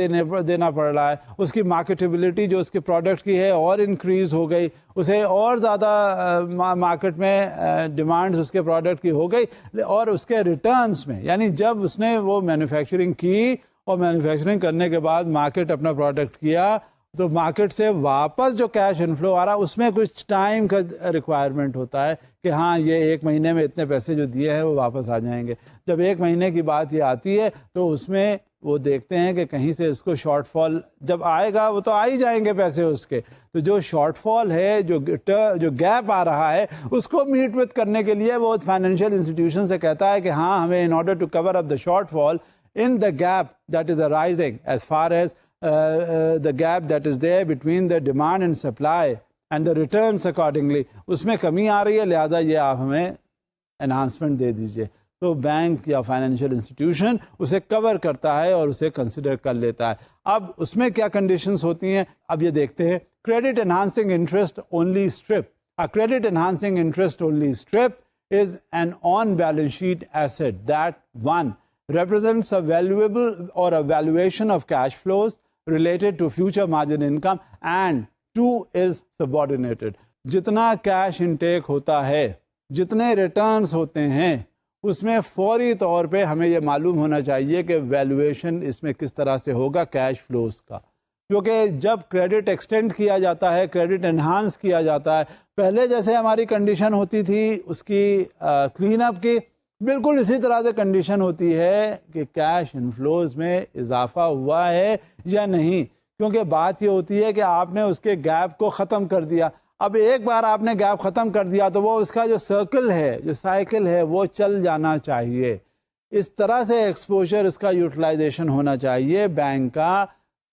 دینا پڑ رہا ہے، اس کی مارکیٹیبلٹی جو اس کے پروڈکٹ کی ہے اور انکریز ہو گئی، اسے اور زیادہ مارکیٹ میں ڈیمانڈز اس کے پروڈکٹ کی ہو گئی، اور اس کے ریٹرنز میں، یعنی جب اس نے وہ مینوفیکچرنگ کی اور مینوفیکچرنگ کرنے کے بعد مارکیٹ اپنا پروڈکٹ کیا تو مارکیٹ سے واپس جو کیش انفلو آ رہا ہے اس میں کچھ ٹائم کا ریکوائرمنٹ ہوتا ہے کہ ہاں یہ 1 مہینے میں اتنے پیسے جو دیے ہیں وہ واپس آ جائیں گے. جب 1 مہینے کی بات یہ آتی ہے تو اس میں وہ دیکھتے ہیں کہ کہیں سے اس کو شارٹ فال جب آئے گا وہ تو آ ہی جائیں گے پیسے اس کے, تو جو شارٹ فال ہے جو گیپ آ رہا ہے اس کو میٹ وتھ کرنے کے لیے وہ فائنینشیل انسٹیٹیوشن سے کہتا ہے کہ ہاں ہمیں in order to cover up the shortfall in the gap that is arising as far as the gap that is there between the demand and supply and the returns accordingly, اس میں کمی آ رہی ہے لہذا یہ آپ ہمیں enhancement دے دیجئے. تو بینک یا فائنینشیل انسٹیٹیوشن اسے کور کرتا ہے اور اسے کنسیڈر کر لیتا ہے. اب اس میں کیا کنڈیشنز ہوتی ہیں اب یہ دیکھتے ہیں. Credit enhancing interest only strip. A credit enhancing interest only strip is an on balance sheet asset that one represents a valuable or a valuation of cash flows related to future margin income and two is subordinated. جتنا cash intake ہوتا ہے جتنے returns ہوتے ہیں اس میں فوری طور پہ ہمیں یہ معلوم ہونا چاہیے کہ ویلیویشن اس میں کس طرح سے ہوگا کیش فلوز کا, کیونکہ جب کریڈٹ ایکسٹینڈ کیا جاتا ہے کریڈٹ انہانس کیا جاتا ہے پہلے جیسے ہماری کنڈیشن ہوتی تھی اس کی کلین اپ کی بالکل اسی طرح سے کنڈیشن ہوتی ہے کہ کیش انفلوز میں اضافہ ہوا ہے یا نہیں, کیونکہ بات یہ ہوتی ہے کہ آپ نے اس کے گیپ کو ختم کر دیا. اب ایک بار آپ نے گیپ ختم کر دیا تو وہ اس کا جو سرکل ہے جو سائیکل ہے وہ چل جانا چاہیے. اس طرح سے ایکسپوجر اس کا یوٹیلائزیشن ہونا چاہیے بینک کا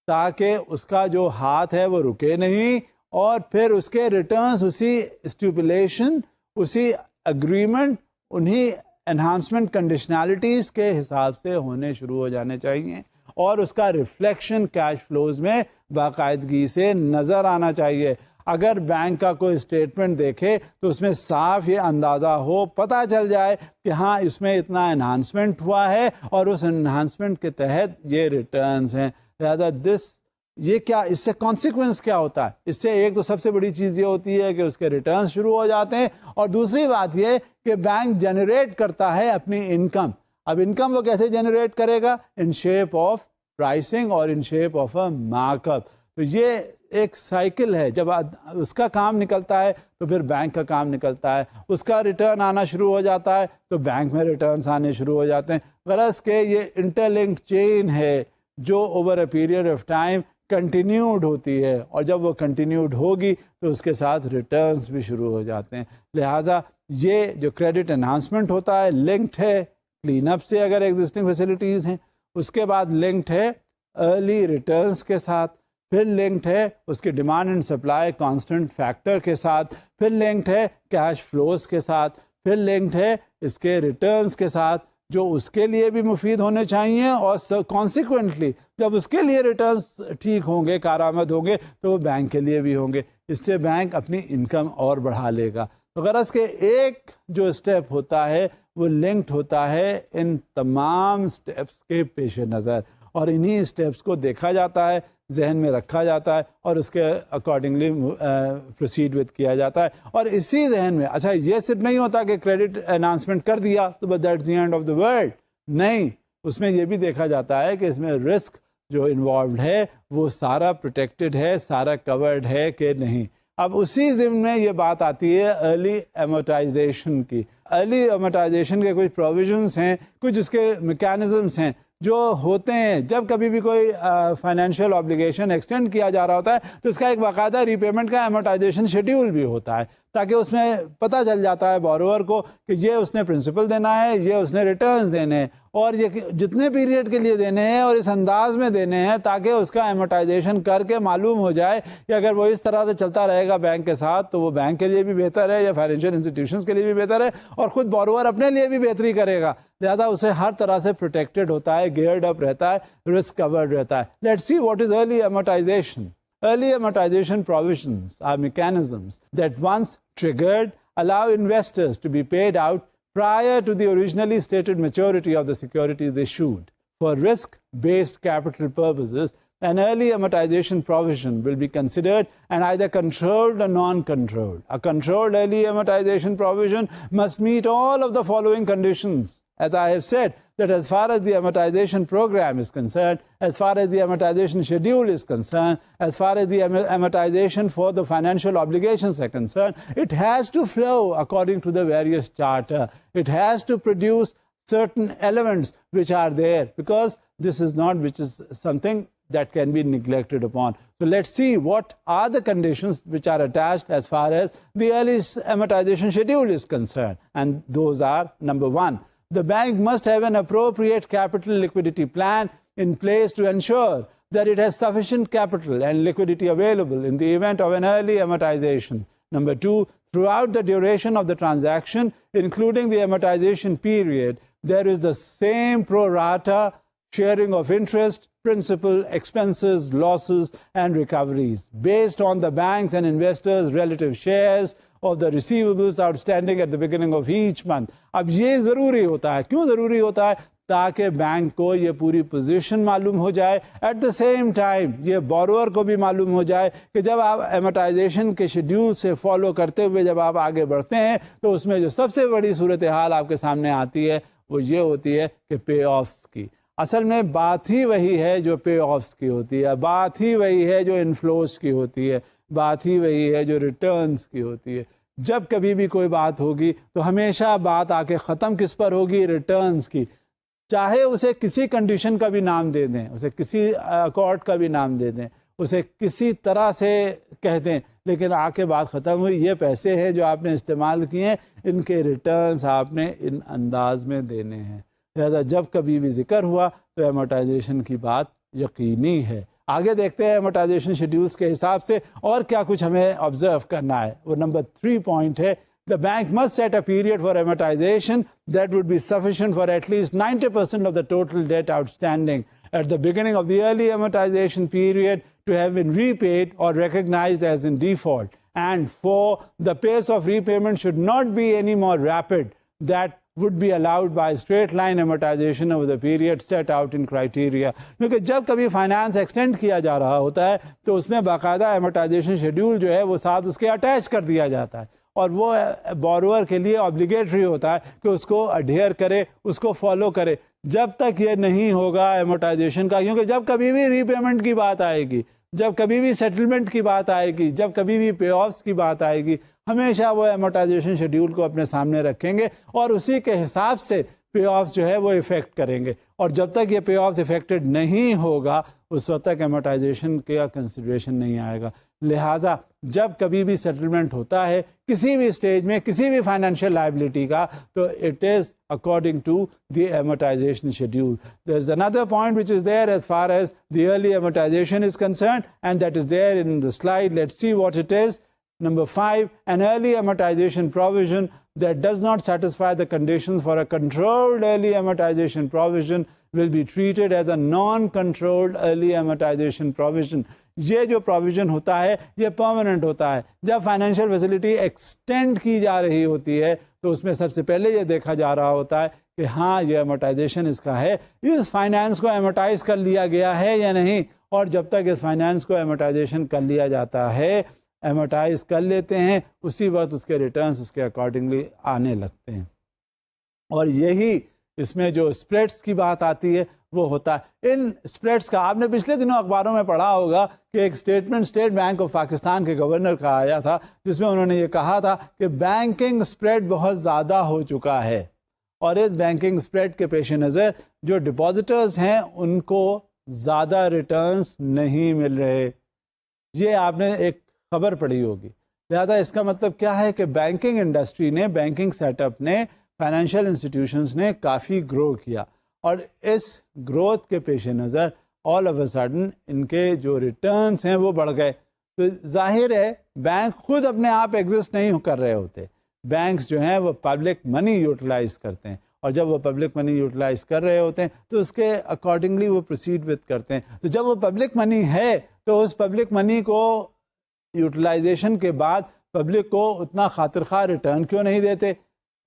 تاکہ اس کا جو ہاتھ ہے وہ رکے نہیں اور پھر اس کے ریٹرنز اسی اسٹیپولیشن اسی اگریمنٹ انہی انہانسمنٹ کنڈیشنالٹیز کے حساب سے ہونے شروع ہو جانے چاہیے اور اس کا ریفلیکشن کیش فلوز میں باقاعدگی سے نظر آنا چاہیے. اگر بینک کا کوئی اسٹیٹمنٹ دیکھے تو اس میں صاف یہ اندازہ ہو پتہ چل جائے کہ ہاں اس میں اتنا انہانسمنٹ ہوا ہے اور اس انہانسمنٹ کے تحت یہ ریٹرنز ہیں. لہذا یہ کیا اس سے کانسیکوینس کیا ہوتا ہے, اس سے ایک تو سب سے بڑی چیز یہ ہوتی ہے کہ اس کے ریٹرنز شروع ہو جاتے ہیں اور دوسری بات یہ کہ بینک جنریٹ کرتا ہے اپنی انکم. اب انکم وہ کیسے جنریٹ کرے گا؟ ان شیپ آف پرائسنگ اور in shape of a mark up. تو یہ ایک سائیکل ہے, جب اس کا کام نکلتا ہے تو پھر بینک کا کام نکلتا ہے, اس کا ریٹرن آنا شروع ہو جاتا ہے تو بینک میں ریٹرنز آنے شروع ہو جاتے ہیں. غرض کہ یہ انٹرلنکڈ چین ہے جو over a period of time continued ہوتی ہے اور جب وہ کنٹینیوڈ ہوگی تو اس کے ساتھ ریٹرنز بھی شروع ہو جاتے ہیں. لہٰذا یہ جو کریڈٹ انہانسمنٹ ہوتا ہے لنکڈ ہے کلین اپ سے اگر ایگزسٹنگ فیسلٹیز ہیں, اس کے بعد لنکڈ ہے ارلی ریٹرنز کے ساتھ, پھر لنکڈ ہے اس کے demand and supply constant factor کے ساتھ, پھر لنکڈ ہے کیش فلوز کے ساتھ, پھر لنکڈ ہے اس کے ریٹرنز کے ساتھ جو اس کے لیے بھی مفید ہونے چاہیے اور کانسیکوینٹلی جب اس کے لیے ریٹرنز ٹھیک ہوں گے کارآمد ہوں گے تو وہ بینک کے لیے بھی ہوں گے. اس سے بینک اپنی انکم اور بڑھا لے گا. تو غرض کہ ایک جو اسٹیپ ہوتا ہے وہ لنکڈ ہوتا ہے ان تمام اسٹیپس کے پیش نظر اور انہی اسٹیپس کو دیکھا جاتا ہے, ذہن میں رکھا جاتا ہے اور اس کے اکارڈنگلی پروسیڈ وتھ کیا جاتا ہے. اور اسی ذہن میں اچھا یہ صرف نہیں ہوتا کہ کریڈٹ انہانسمنٹ کر دیا تو بس that's the end of the world, نہیں, اس میں یہ بھی دیکھا جاتا ہے کہ اس میں رسک جو انوالوڈ ہے وہ سارا پروٹیکٹڈ ہے, سارا کورڈ ہے کہ نہیں. اب اسی ضمن میں یہ بات آتی ہے ارلی ایمورٹائزیشن کی. ارلی ایمورٹائزیشن کے کچھ پروویژنس ہیں, کچھ اس کے میکینزمس ہیں جو ہوتے ہیں جب کبھی بھی کوئی فائنینشیل آبلیگیشن ایکسٹینڈ کیا جا رہا ہوتا ہے تو اس کا ایک باقاعدہ ری پیمنٹ کا ایمورٹائزیشن شیڈیول بھی ہوتا ہے تاکہ اس میں پتہ چل جاتا ہے بوروور کو کہ یہ اس نے پرنسپل دینا ہے, یہ اس نے ریٹرنز دینے ہیں اور یہ جتنے پیریڈ کے لیے دینے ہیں اور اس انداز میں دینے ہیں تاکہ اس کا ایمورٹائزیشن کر کے معلوم ہو جائے کہ اگر وہ اس طرح سے چلتا رہے گا بینک کے ساتھ تو وہ بینک کے لیے بھی بہتر ہے یا فائنینشیل انسٹیٹیوشنز کے لیے بھی بہتر ہے اور خود بوروور اپنے لیے بھی بہتری کرے گا. لہذا اسے ہر طرح سے پروٹیکٹڈ ہوتا ہے, گیئرڈ اپ رہتا ہے, رسک کورڈ رہتا ہے. Let's see what is early amortisation. Early amortization provisions are mechanisms that once triggered allow investors to be paid out prior to the originally stated maturity of the securities issued. For risk-based capital purposes, an early amortization provision will be considered and either controlled or non-controlled. A controlled early amortization provision must meet all of the following conditions. As I have said, that as far as the amortization program is concerned, as far as the amortization schedule is concerned, as far as the amortization for the financial obligations are concerned, it has to flow according to the various charter. It has to produce certain elements which are there, because this is not which is something that can be neglected upon. So let's see what are the conditions which are attached as far as the early amortization schedule is concerned. And those are: number one, the bank must have an appropriate capital liquidity plan in place to ensure that it has sufficient capital and liquidity available in the event of an early amortization. Number two, throughout the duration of the transaction, including the amortization period, there is the same pro rata sharing of interest, principal, expenses, losses, and recoveries based on the bank's and investors' relative shares of the receivables outstanding at the beginning of each month. اب یہ ضروری ہوتا ہے. کیوں ضروری ہوتا ہے؟ تاکہ بینک کو یہ پوری پوزیشن معلوم ہو جائے. ایٹ دا سیم ٹائم یہ بورور کو بھی معلوم ہو جائے کہ جب آپ ایمورٹائزیشن کے شیڈیول سے فالو کرتے ہوئے جب آپ آگے بڑھتے ہیں تو اس میں جو سب سے بڑی صورتحال آپ کے سامنے آتی ہے وہ یہ ہوتی ہے کہ پے آفس کی. اصل میں بات ہی وہی ہے جو پے آفس کی ہوتی ہے، بات ہی وہی ہے جو انفلوز کی ہوتی ہے، بات ہی وہی ہے جو ریٹرنز کی ہوتی ہے. جب کبھی بھی کوئی بات ہوگی تو ہمیشہ بات آ کے ختم کس پر ہوگی؟ ریٹرنز کی. چاہے اسے کسی کنڈیشن کا بھی نام دے دیں، اسے کسی اکارڈ کا بھی نام دے دیں، اسے کسی طرح سے کہہ دیں، لیکن آ کے بات ختم ہوئی. یہ پیسے ہیں جو آپ نے استعمال کیے ہیں، ان کے ریٹرنز آپ نے ان انداز میں دینے ہیں. لہذا جب کبھی بھی ذکر ہوا تو ایمورٹائزیشن کی بات یقینی ہے. آگے دیکھتے ہیں ایمورٹائزیشن شیڈیولز کے حساب سے اور کیا کچھ ہمیں آبزرو کرنا ہے. وہ نمبر 3 پوائنٹ ہے: The bank must set a period for amortization that would be sufficient for at least 90% of the total debt outstanding at the beginning of the early amortization period to have been repaid or recognized as in default. And 4, the pace of repayment should not be any more rapid that would be allowed by straight line amortization over the period set out in criteria. کیونکہ جب کبھی finance extend کیا جا رہا ہوتا ہے تو اس میں باقاعدہ ایمورٹائزیشن شیڈیول جو ہے وہ ساتھ اس کے اٹیچ کر دیا جاتا ہے، اور وہ بورور کے لیے آبلیگیٹری ہوتا ہے کہ اس کو اڈھیئر کرے، اس کو فالو کرے. جب تک یہ نہیں ہوگا ایمورٹائزیشن کا، کیونکہ جب کبھی بھی ری پیمنٹ کی بات آئے گی، جب کبھی بھی سیٹلمنٹ کی بات آئے گی، جب کبھی بھی پے آفس کی بات آئے گی، ہمیشہ وہ ایمورٹائزیشن شیڈیول کو اپنے سامنے رکھیں گے اور اسی کے حساب سے پے آفس جو ہے وہ افیکٹ کریں گے. اور جب تک یہ پے آفس افیکٹڈ نہیں ہوگا اس وقت تک ایمورٹائزیشن کا کنسیڈریشن نہیں آئے گا. لہٰذا جب کبھی بھی سیٹلمنٹ ہوتا ہے کسی بھی اسٹیج میں کسی بھی فائنینشیل لائبلٹی کا تو it is according to the amortisation schedule. There is another point which is there as far as the early amortization is concerned, and that is there in the slide. Let's see what it is. Number 5, an early amortization provision that does not satisfy the conditions for a controlled early amortization provision will be treated as a non-controlled early amortization provision. یہ جو provision ہوتا ہے یہ permanent ہوتا ہے. جب financial facility extend کی جا رہی ہوتی ہے تو اس میں سب سے پہلے یہ دیکھا جا رہا ہوتا ہے کہ ہاں یہ ایمورٹائزیشن اس کا ہے، اس فائنانس کو ایمورٹائز کر لیا گیا ہے یا نہیں. اور جب تک اس فائنانس کو ایمورٹائزیشن کر لیا جاتا ہے، ایمورٹائز کر لیتے ہیں، اسی وقت اس کے ریٹرنز اس کے اکارڈنگلی آنے لگتے ہیں. اور یہی اس میں جو اسپریڈس کی بات آتی ہے وہ ہوتا ہے. ان اسپریڈس کا آپ نے پچھلے دنوں اخباروں میں پڑھا ہوگا کہ ایک statement state bank of Pakistan کے گورنر کا آیا تھا جس میں انہوں نے یہ کہا تھا کہ بینکنگ اسپریڈ بہت زیادہ ہو چکا ہے، اور اس بینکنگ اسپریڈ کے پیش نظر جو ڈپازیٹرز ہیں ان کو زیادہ ریٹرنز نہیں مل رہے. یہ آپ نے ایک خبر پڑھی ہوگی. لہذا اس کا مطلب کیا ہے کہ بینکنگ انڈسٹری نے، بینکنگ سیٹ اپ نے، فائنینشیل انسٹیٹیوشنز نے کافی گرو کیا، اور اس گروتھ کے پیش نظر آل آف اے سڈن ان کے جو ریٹرنز ہیں وہ بڑھ گئے. تو ظاہر ہے بینک خود اپنے آپ ایگزسٹ نہیں کر رہے ہوتے. بینکس جو ہیں وہ پبلک منی یوٹیلائز کرتے ہیں، اور جب وہ پبلک منی یوٹیلائز کر رہے ہوتے ہیں تو اس کے اکارڈنگلی وہ پروسیڈ وتھ کرتے ہیں. تو جب وہ پبلک منی ہے تو اس پبلک منی کو یوٹیلائزیشن کے بعد پبلک کو اتنا خاطر خواہ ریٹرن کیوں نہیں دیتے؟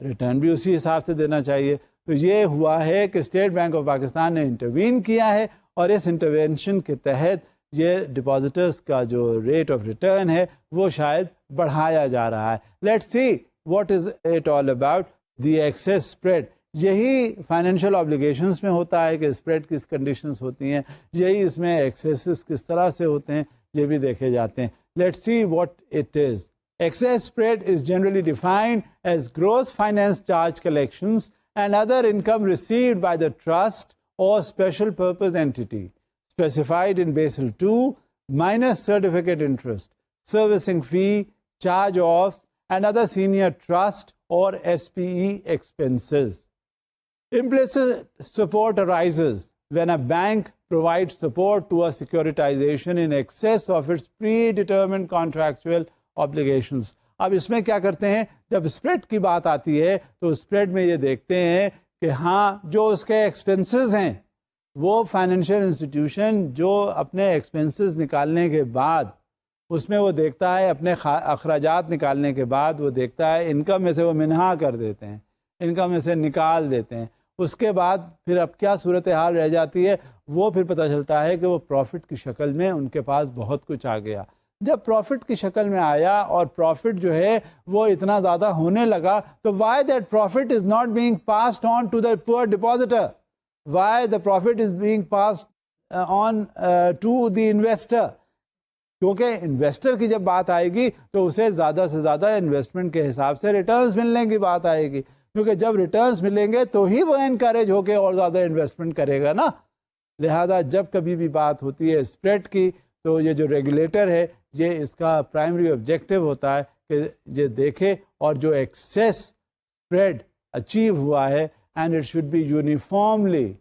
ریٹرن بھی اسی حساب سے دینا چاہیے. تو یہ ہوا ہے کہ اسٹیٹ بینک آف پاکستان نے انٹروین کیا ہے، اور اس انٹروینشن کے تحت یہ ڈپازیٹرز کا جو ریٹ آف ریٹرن ہے وہ شاید بڑھایا جا رہا ہے. Let's see what is it all about the access spread. یہی فائنینشیل آبلیگیشنس میں ہوتا ہے کہ اسپریڈ کس کنڈیشنز ہوتی ہیں, یہی اس میں ایکسیسز کس طرح سے ہوتے ہیں یہ بھی دیکھے جاتے ہیں. Let's see what it is. Excess spread is generally defined as gross finance charge collections and other income received by the trust or special purpose entity specified in Basel II minus certificate interest, servicing fee, charge-offs, and other senior trust or SPE expenses. Implicit support arises when a bank provides support to a securitization in excess of its predetermined contractual obligations. اب اس میں کیا کرتے ہیں, جب spread کی بات آتی ہے تو اسپریڈ میں یہ دیکھتے ہیں کہ ہاں جو اس کے ایکسپنسز ہیں وہ فائنینشیل انسٹیٹیوشن جو اپنے ایکسپنسز نکالنے کے بعد اس میں وہ دیکھتا ہے, اپنے اخراجات نکالنے کے بعد وہ دیکھتا ہے انکم میں سے وہ منہا کر دیتے ہیں, انکم میں سے نکال دیتے ہیں. اس کے بعد پھر اب کیا صورتحال رہ جاتی ہے, وہ پھر پتہ چلتا ہے کہ وہ پروفٹ کی شکل میں ان کے پاس بہت کچھ آ گیا. جب پروفٹ کی شکل میں آیا اور پروفٹ جو ہے وہ اتنا زیادہ ہونے لگا تو why that profit is not being passed on to the poor depositor, why the profit is being passed on to the investor. کیونکہ انویسٹر کی جب بات آئے گی تو اسے زیادہ سے زیادہ انویسٹمنٹ کے حساب سے ریٹرنز ملنے کی بات آئے گی, کیونکہ جب ریٹرنز ملیں گے تو ہی وہ انکریج ہو کے اور زیادہ انویسٹمنٹ کرے گا نا. لہذا جب کبھی بھی بات ہوتی ہے اسپریڈ کی تو یہ جو ریگولیٹر ہے یہ اس کا پرائمری آبجیکٹو ہوتا ہے کہ یہ دیکھے اور جو ایکسیس اسپریڈ اچیو ہوا ہے and it should be uniformly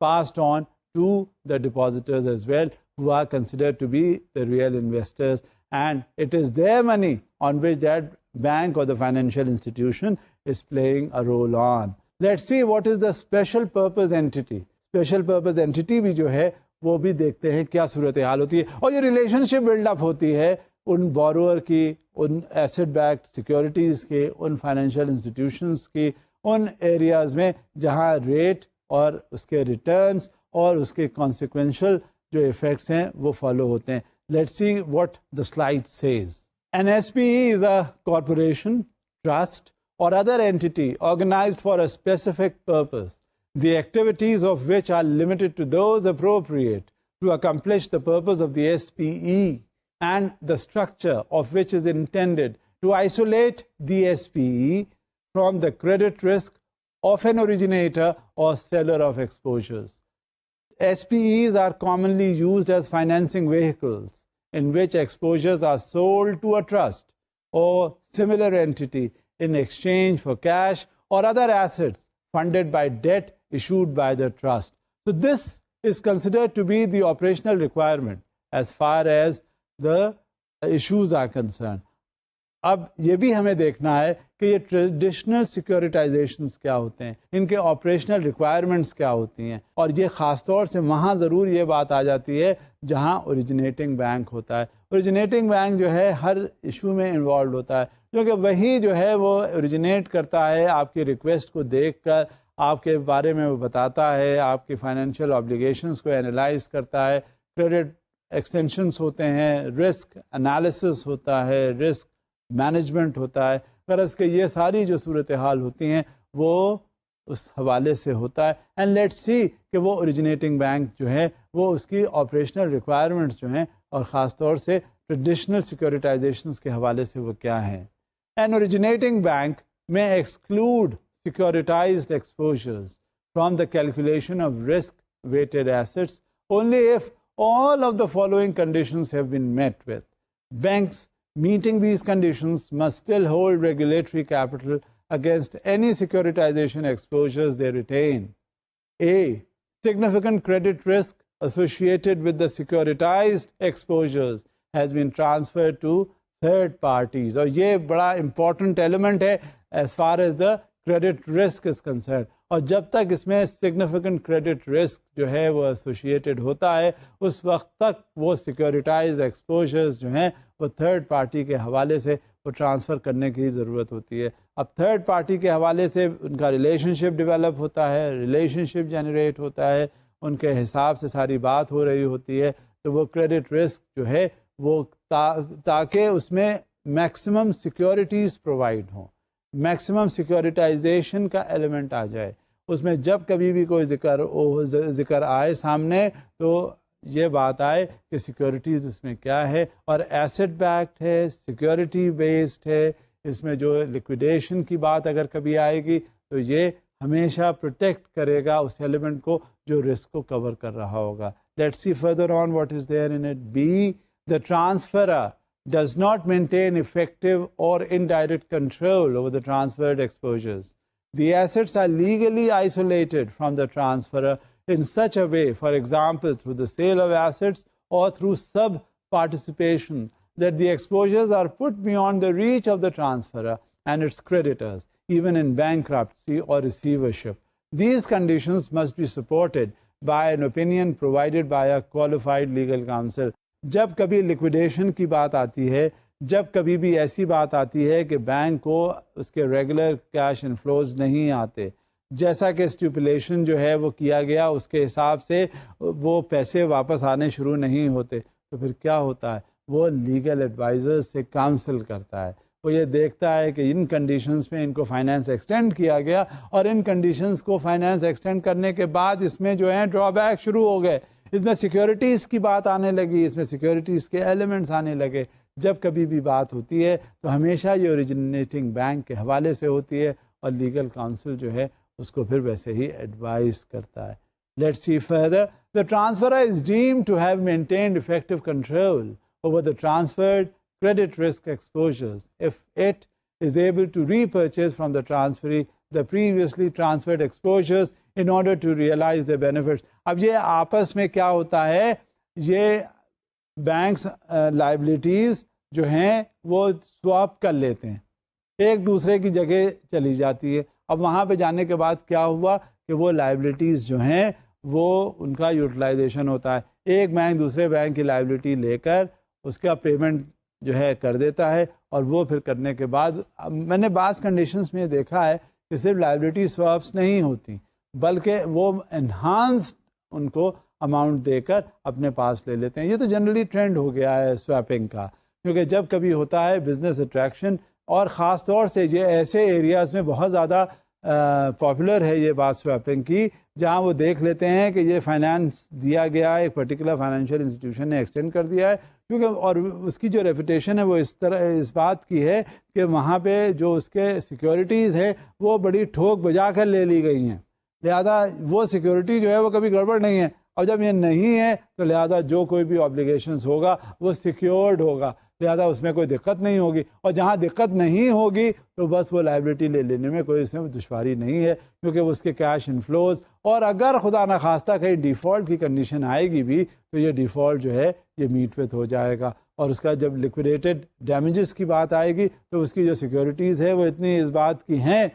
passed on to the depositors as well who are considered to be the real investors, and it is their money on which that bank or the financial institution is playing a role on. Let's see what is the special purpose entity. Special purpose entity بھی جو ہے وہ بھی دیکھتے ہیں کیا صورتحال ہوتی ہے, اور یہ ریلیشن شپ بلڈ اپ ہوتی ہے ان بورور کی, ان ایسٹ بیکڈ سیکورٹیز کے, ان فائنینشیل انسٹیٹیوشنس کی, ان ایریاز میں جہاں ریٹ اور اس کے ریٹرنس اور اس کے کانسیکوینشل جو ایفیکٹس ہیں وہ فالو ہوتے ہیں. Let's see what the slide says. An SPE is a corporation, trust, or other entity organized for a specific purpose, the activities of which are limited to those appropriate to accomplish the purpose of the SPE, and the structure of which is intended to isolate the SPE from the credit risk of an originator or seller of exposures. SPEs are commonly used as financing vehicles in which exposures are sold to a trust or similar entity in exchange for cash or other assets funded by debt issued by the trust. So this is considered to be the operational requirement as far as the issues are concerned. اب یہ بھی ہمیں دیکھنا ہے کہ یہ traditional سیکورٹائزیشنس کیا ہوتے ہیں, ان کے آپریشنل ریکوائرمنٹس کیا ہوتی ہیں, اور یہ خاص طور سے وہاں ضرور یہ بات آ جاتی ہے جہاں اوریجنیٹنگ بینک ہوتا ہے. اوریجنیٹنگ بینک جو ہے ہر ایشو میں انوالوڈ ہوتا ہے, کیونکہ وہی جو ہے وہ اوریجنیٹ کرتا ہے, آپ کی ریکویسٹ کو دیکھ کر آپ کے بارے میں وہ بتاتا ہے, آپ کی فائنینشیل آبلیگیشنس کو انالائز کرتا ہے, کریڈٹ ایکسٹینشنس ہوتے ہیں, رسک انالیسس ہوتا ہے, رسک مینجمنٹ ہوتا ہے. غرض کہ یہ ساری جو صورتحال ہوتی ہیں وہ اس حوالے سے ہوتا ہے. اینڈ لیٹس سی کہ وہ اوریجنیٹنگ بینک جو ہے وہ اس کی آپریشنل ریکوائرمنٹس جو ہیں اور خاص طور سے ٹریڈیشنل سیکورٹائزیشنس کے حوالے سے وہ کیا ہیں. این اوریجنیٹنگ بینک میں exclude securitized exposures from the calculation of risk-weighted assets only if all of the following conditions have been met with. Banks meeting these conditions must still hold regulatory capital against any securitization exposures they retain. A. Significant credit risk associated with the securitized exposures has been transferred to third parties. اور یہ بڑا important element ہے as far as the credit risk is concerned. اور جب تک اس میں significant credit risk جو ہے وہ associated ہوتا ہے اس وقت تک وہ securitized exposures جو ہیں وہ تھرڈ پارٹی کے حوالے سے وہ ٹرانسفر کرنے کی ضرورت ہوتی ہے. اب تھرڈ پارٹی کے حوالے سے ان کا ریلیشن شپ ڈیولپ ہوتا ہے, ریلیشن شپ جنریٹ ہوتا ہے, ان کے حساب سے ساری بات ہو رہی ہوتی ہے, تو وہ کریڈٹ رسک جو ہے وہ تاکہ اس میں میکسیمم سیکیورٹیز پرووائڈ ہوں, میکسیمم سیکورٹائزیشن کا ایلیمنٹ آ جائے. اس میں جب کبھی بھی کوئی ذکر آئے سامنے تو یہ بات آئے کہ سیکورٹیز اس میں کیا ہے, اور ایسٹ بیکڈ ہے, سیکورٹی بیسڈ ہے. اس میں جو لیکویڈیشن کی بات اگر کبھی آئے گی تو یہ ہمیشہ پروٹیکٹ کرے گا اس ایلیمنٹ کو جو رسک کو کور کر رہا ہوگا. Let's see further on what is there in it. B, the transferor does not maintain effective or indirect control over the transferred exposures. The assets are legally isolated from the transferor in such a way, for example, through the sale of assets or through sub-participation, that the exposures are put beyond the reach of the transferor and its creditors, even in bankruptcy or receivership. These conditions must be supported by an opinion provided by a qualified legal counsel. جب کبھی لیکویڈیشن کی بات آتی ہے, جب کبھی بھی ایسی بات آتی ہے کہ بینک کو اس کے ریگولر کیش انفلوز نہیں آتے, جیسا کہ اسٹیپولیشن جو ہے وہ کیا گیا اس کے حساب سے وہ پیسے واپس آنے شروع نہیں ہوتے, تو پھر کیا ہوتا ہے؟ وہ لیگل ایڈوائزر سے کاؤنسل کرتا ہے. وہ یہ دیکھتا ہے کہ ان کنڈیشنز میں ان کو فائنینس ایکسٹینڈ کیا گیا, اور ان کنڈیشنز کو فائنینس ایکسٹینڈ کرنے کے بعد اس میں جو ہیں ڈرا بیک شروع ہو گئے, اس میں سیکیورٹیز کی بات آنے لگی, اس میں سیکیورٹیز کے ایلیمنٹس آنے لگے. جب کبھی بھی بات ہوتی ہے تو ہمیشہ یہ اوریجنیٹنگ بینک کے حوالے سے ہوتی ہے, اور لیگل کاؤنسل جو ہے اس کو پھر ویسے ہی ایڈوائز کرتا ہے. Let's see further. The transferor is deemed to have maintained effective control over the transferred credit risk exposures if it is able to repurchase from the transferee the previously transferred exposures in order to realize the benefits. اب یہ آپس میں کیا ہوتا ہے, یہ banks liabilities جو ہیں وہ سواپ کر لیتے ہیں, ایک دوسرے کی جگہ چلی جاتی ہے. اب وہاں پہ جانے کے بعد کیا ہوا کہ وہ لائبلٹیز جو ہیں وہ ان کا یوٹیلائزیشن ہوتا ہے. ایک بینک دوسرے بینک کی لائبلٹی لے کر اس کا پیمنٹ جو ہے کر دیتا ہے, اور وہ پھر کرنے کے بعد میں نے بعض کنڈیشنز میں دیکھا ہے کہ صرف لائبلٹی سواپس نہیں ہوتی بلکہ وہ انہانس ان کو اماؤنٹ دے کر اپنے پاس لے لیتے ہیں. یہ تو جنرلی ٹرینڈ ہو گیا ہے سواپنگ کا, کیونکہ جب کبھی ہوتا ہے بزنس اٹریکشن, اور خاص طور سے یہ ایسے ایریاز میں بہت زیادہ پاپولر ہے یہ بات سواپنگ کی, جہاں وہ دیکھ لیتے ہیں کہ یہ فائنانس دیا گیا ہے, ایک پرٹیکولر فائنینشیل انسٹیٹیوشن نے ایکسٹینڈ کر دیا ہے, کیونکہ اور اس کی جو ریپوٹیشن ہے وہ اس بات کی ہے کہ وہاں پہ جو اس کے سیکیورٹیز ہے وہ بڑی ٹھوک بجا کر لے لی گئی ہیں, لہذا وہ سیکیورٹی جو ہے وہ کبھی گڑبڑ نہیں ہے. اور جب یہ نہیں ہے تو لہذا جو کوئی بھی آبلیگیشنز ہوگا وہ سیکیورڈ ہوگا, لہذا اس میں کوئی دقت نہیں ہوگی. اور جہاں دقت نہیں ہوگی تو بس وہ لائبلٹی لے لینے میں کوئی اس میں دشواری نہیں ہے, کیونکہ اس کے کیش انفلوز, اور اگر خدا نخواستہ کہیں ڈیفالٹ کی کنڈیشن آئے گی بھی تو یہ ڈیفالٹ جو ہے یہ میٹ وتھ ہو جائے گا. اور اس کا جب لیکویڈیٹڈ ڈیمیجز کی بات آئے گی تو اس کی جو سیکیورٹیز ہے وہ اتنی اس بات کی ہیں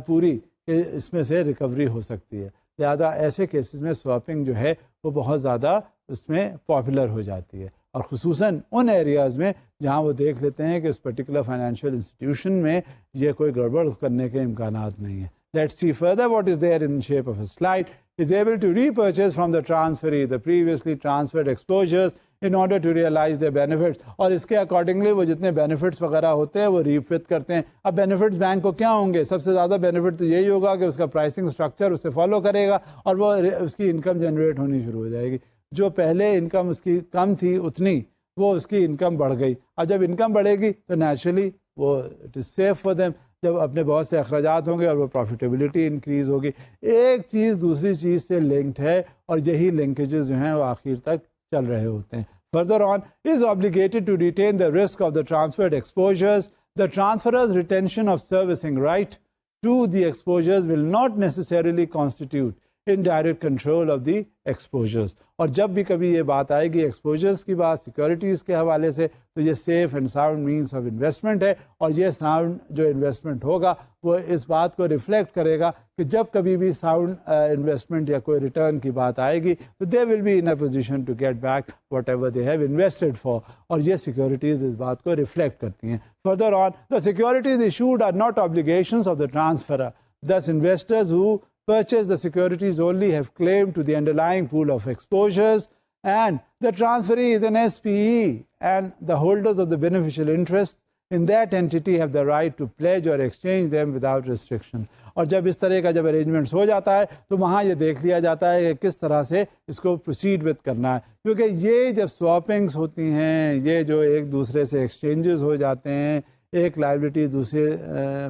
پوری کہ اس میں سے ریکوری ہو سکتی ہے. لہذا ایسے کیسز میں سواپنگ جو ہے وہ بہت زیادہ اس میں پاپولر ہو جاتی ہے, اور خصوصاً ان ایریاز میں جہاں وہ دیکھ لیتے ہیں کہ اس پرٹیکولر فائنینشیل انسٹیٹیوشن میں یہ کوئی گڑبڑ کرنے کے امکانات نہیں ہیں. Let's see further what is there in the shape of a slide. Is able to repurchase from the transferee the previously transferred exposures in order to realize their benefits. اور اس کے اکارڈنگلی وہ جتنے بینیفٹس وغیرہ ہوتے ہیں وہ ریفت کرتے ہیں. اب بینیفٹس بینک کو کیا ہوں گے؟ سب سے زیادہ بینیفٹ تو یہی ہوگا کہ اس کا پرائسنگ اسٹرکچر اسے فالو کرے گا, اور وہ اس کی انکم جنریٹ ہونی شروع ہو جائے گی. جو پہلے انکم اس کی کم تھی اتنی وہ اس کی انکم بڑھ گئی. اور جب انکم بڑھے گی تو نیچرلی وہ it is safe for them, جب اپنے بہت سے اخراجات ہوں گے اور وہ پروفیٹیبلٹی انکریز ہوگی. ایک چیز دوسری چیز سے لنکڈ ہے, اور یہی لنکیجز جو ہیں وہ آخر تک چل رہے ہوتے ہیں. Further on, is obligated to retain the risk of the transferred exposures. The transferor's retention of servicing right to the exposures will not necessarily constitute indirect control of the exposures. اور جب بھی کبھی یہ بات آئے گی ایکسپوجرز کی بات سیکیورٹیز کے حوالے سے تو یہ safe and sound means of investment ہے, اور یہ ساؤنڈ جو انویسٹمنٹ ہوگا وہ اس بات کو ریفلیکٹ کرے گا کہ جب کبھی بھی ساؤنڈ انویسٹمنٹ یا کوئی ریٹرن کی بات آئے گی تو they will be in a position to get back whatever they have invested for, اور یہ سیکیورٹیز اس بات کو ریفلیکٹ کرتی ہیں. Further on, the securities issued are not obligations of the transferor. Thus investors who purchase the securities only have claim to the underlying pool of exposures, and the transferee is an SPE, and the holders of the beneficial interests in that entity have the right to pledge or exchange them without restriction. اور جب اس طرح کا جب arrangements ہو جاتا ہے تو وہاں یہ دیکھ لیا جاتا ہے کہ کس طرح سے اس کو پروسیڈ وتھ کرنا ہے، کیونکہ یہ جب سواپنگس ہوتی ہیں، یہ جو ایک دوسرے سے ایکسچینجز ہو جاتے ہیں، ایک لائبلٹی دوسرے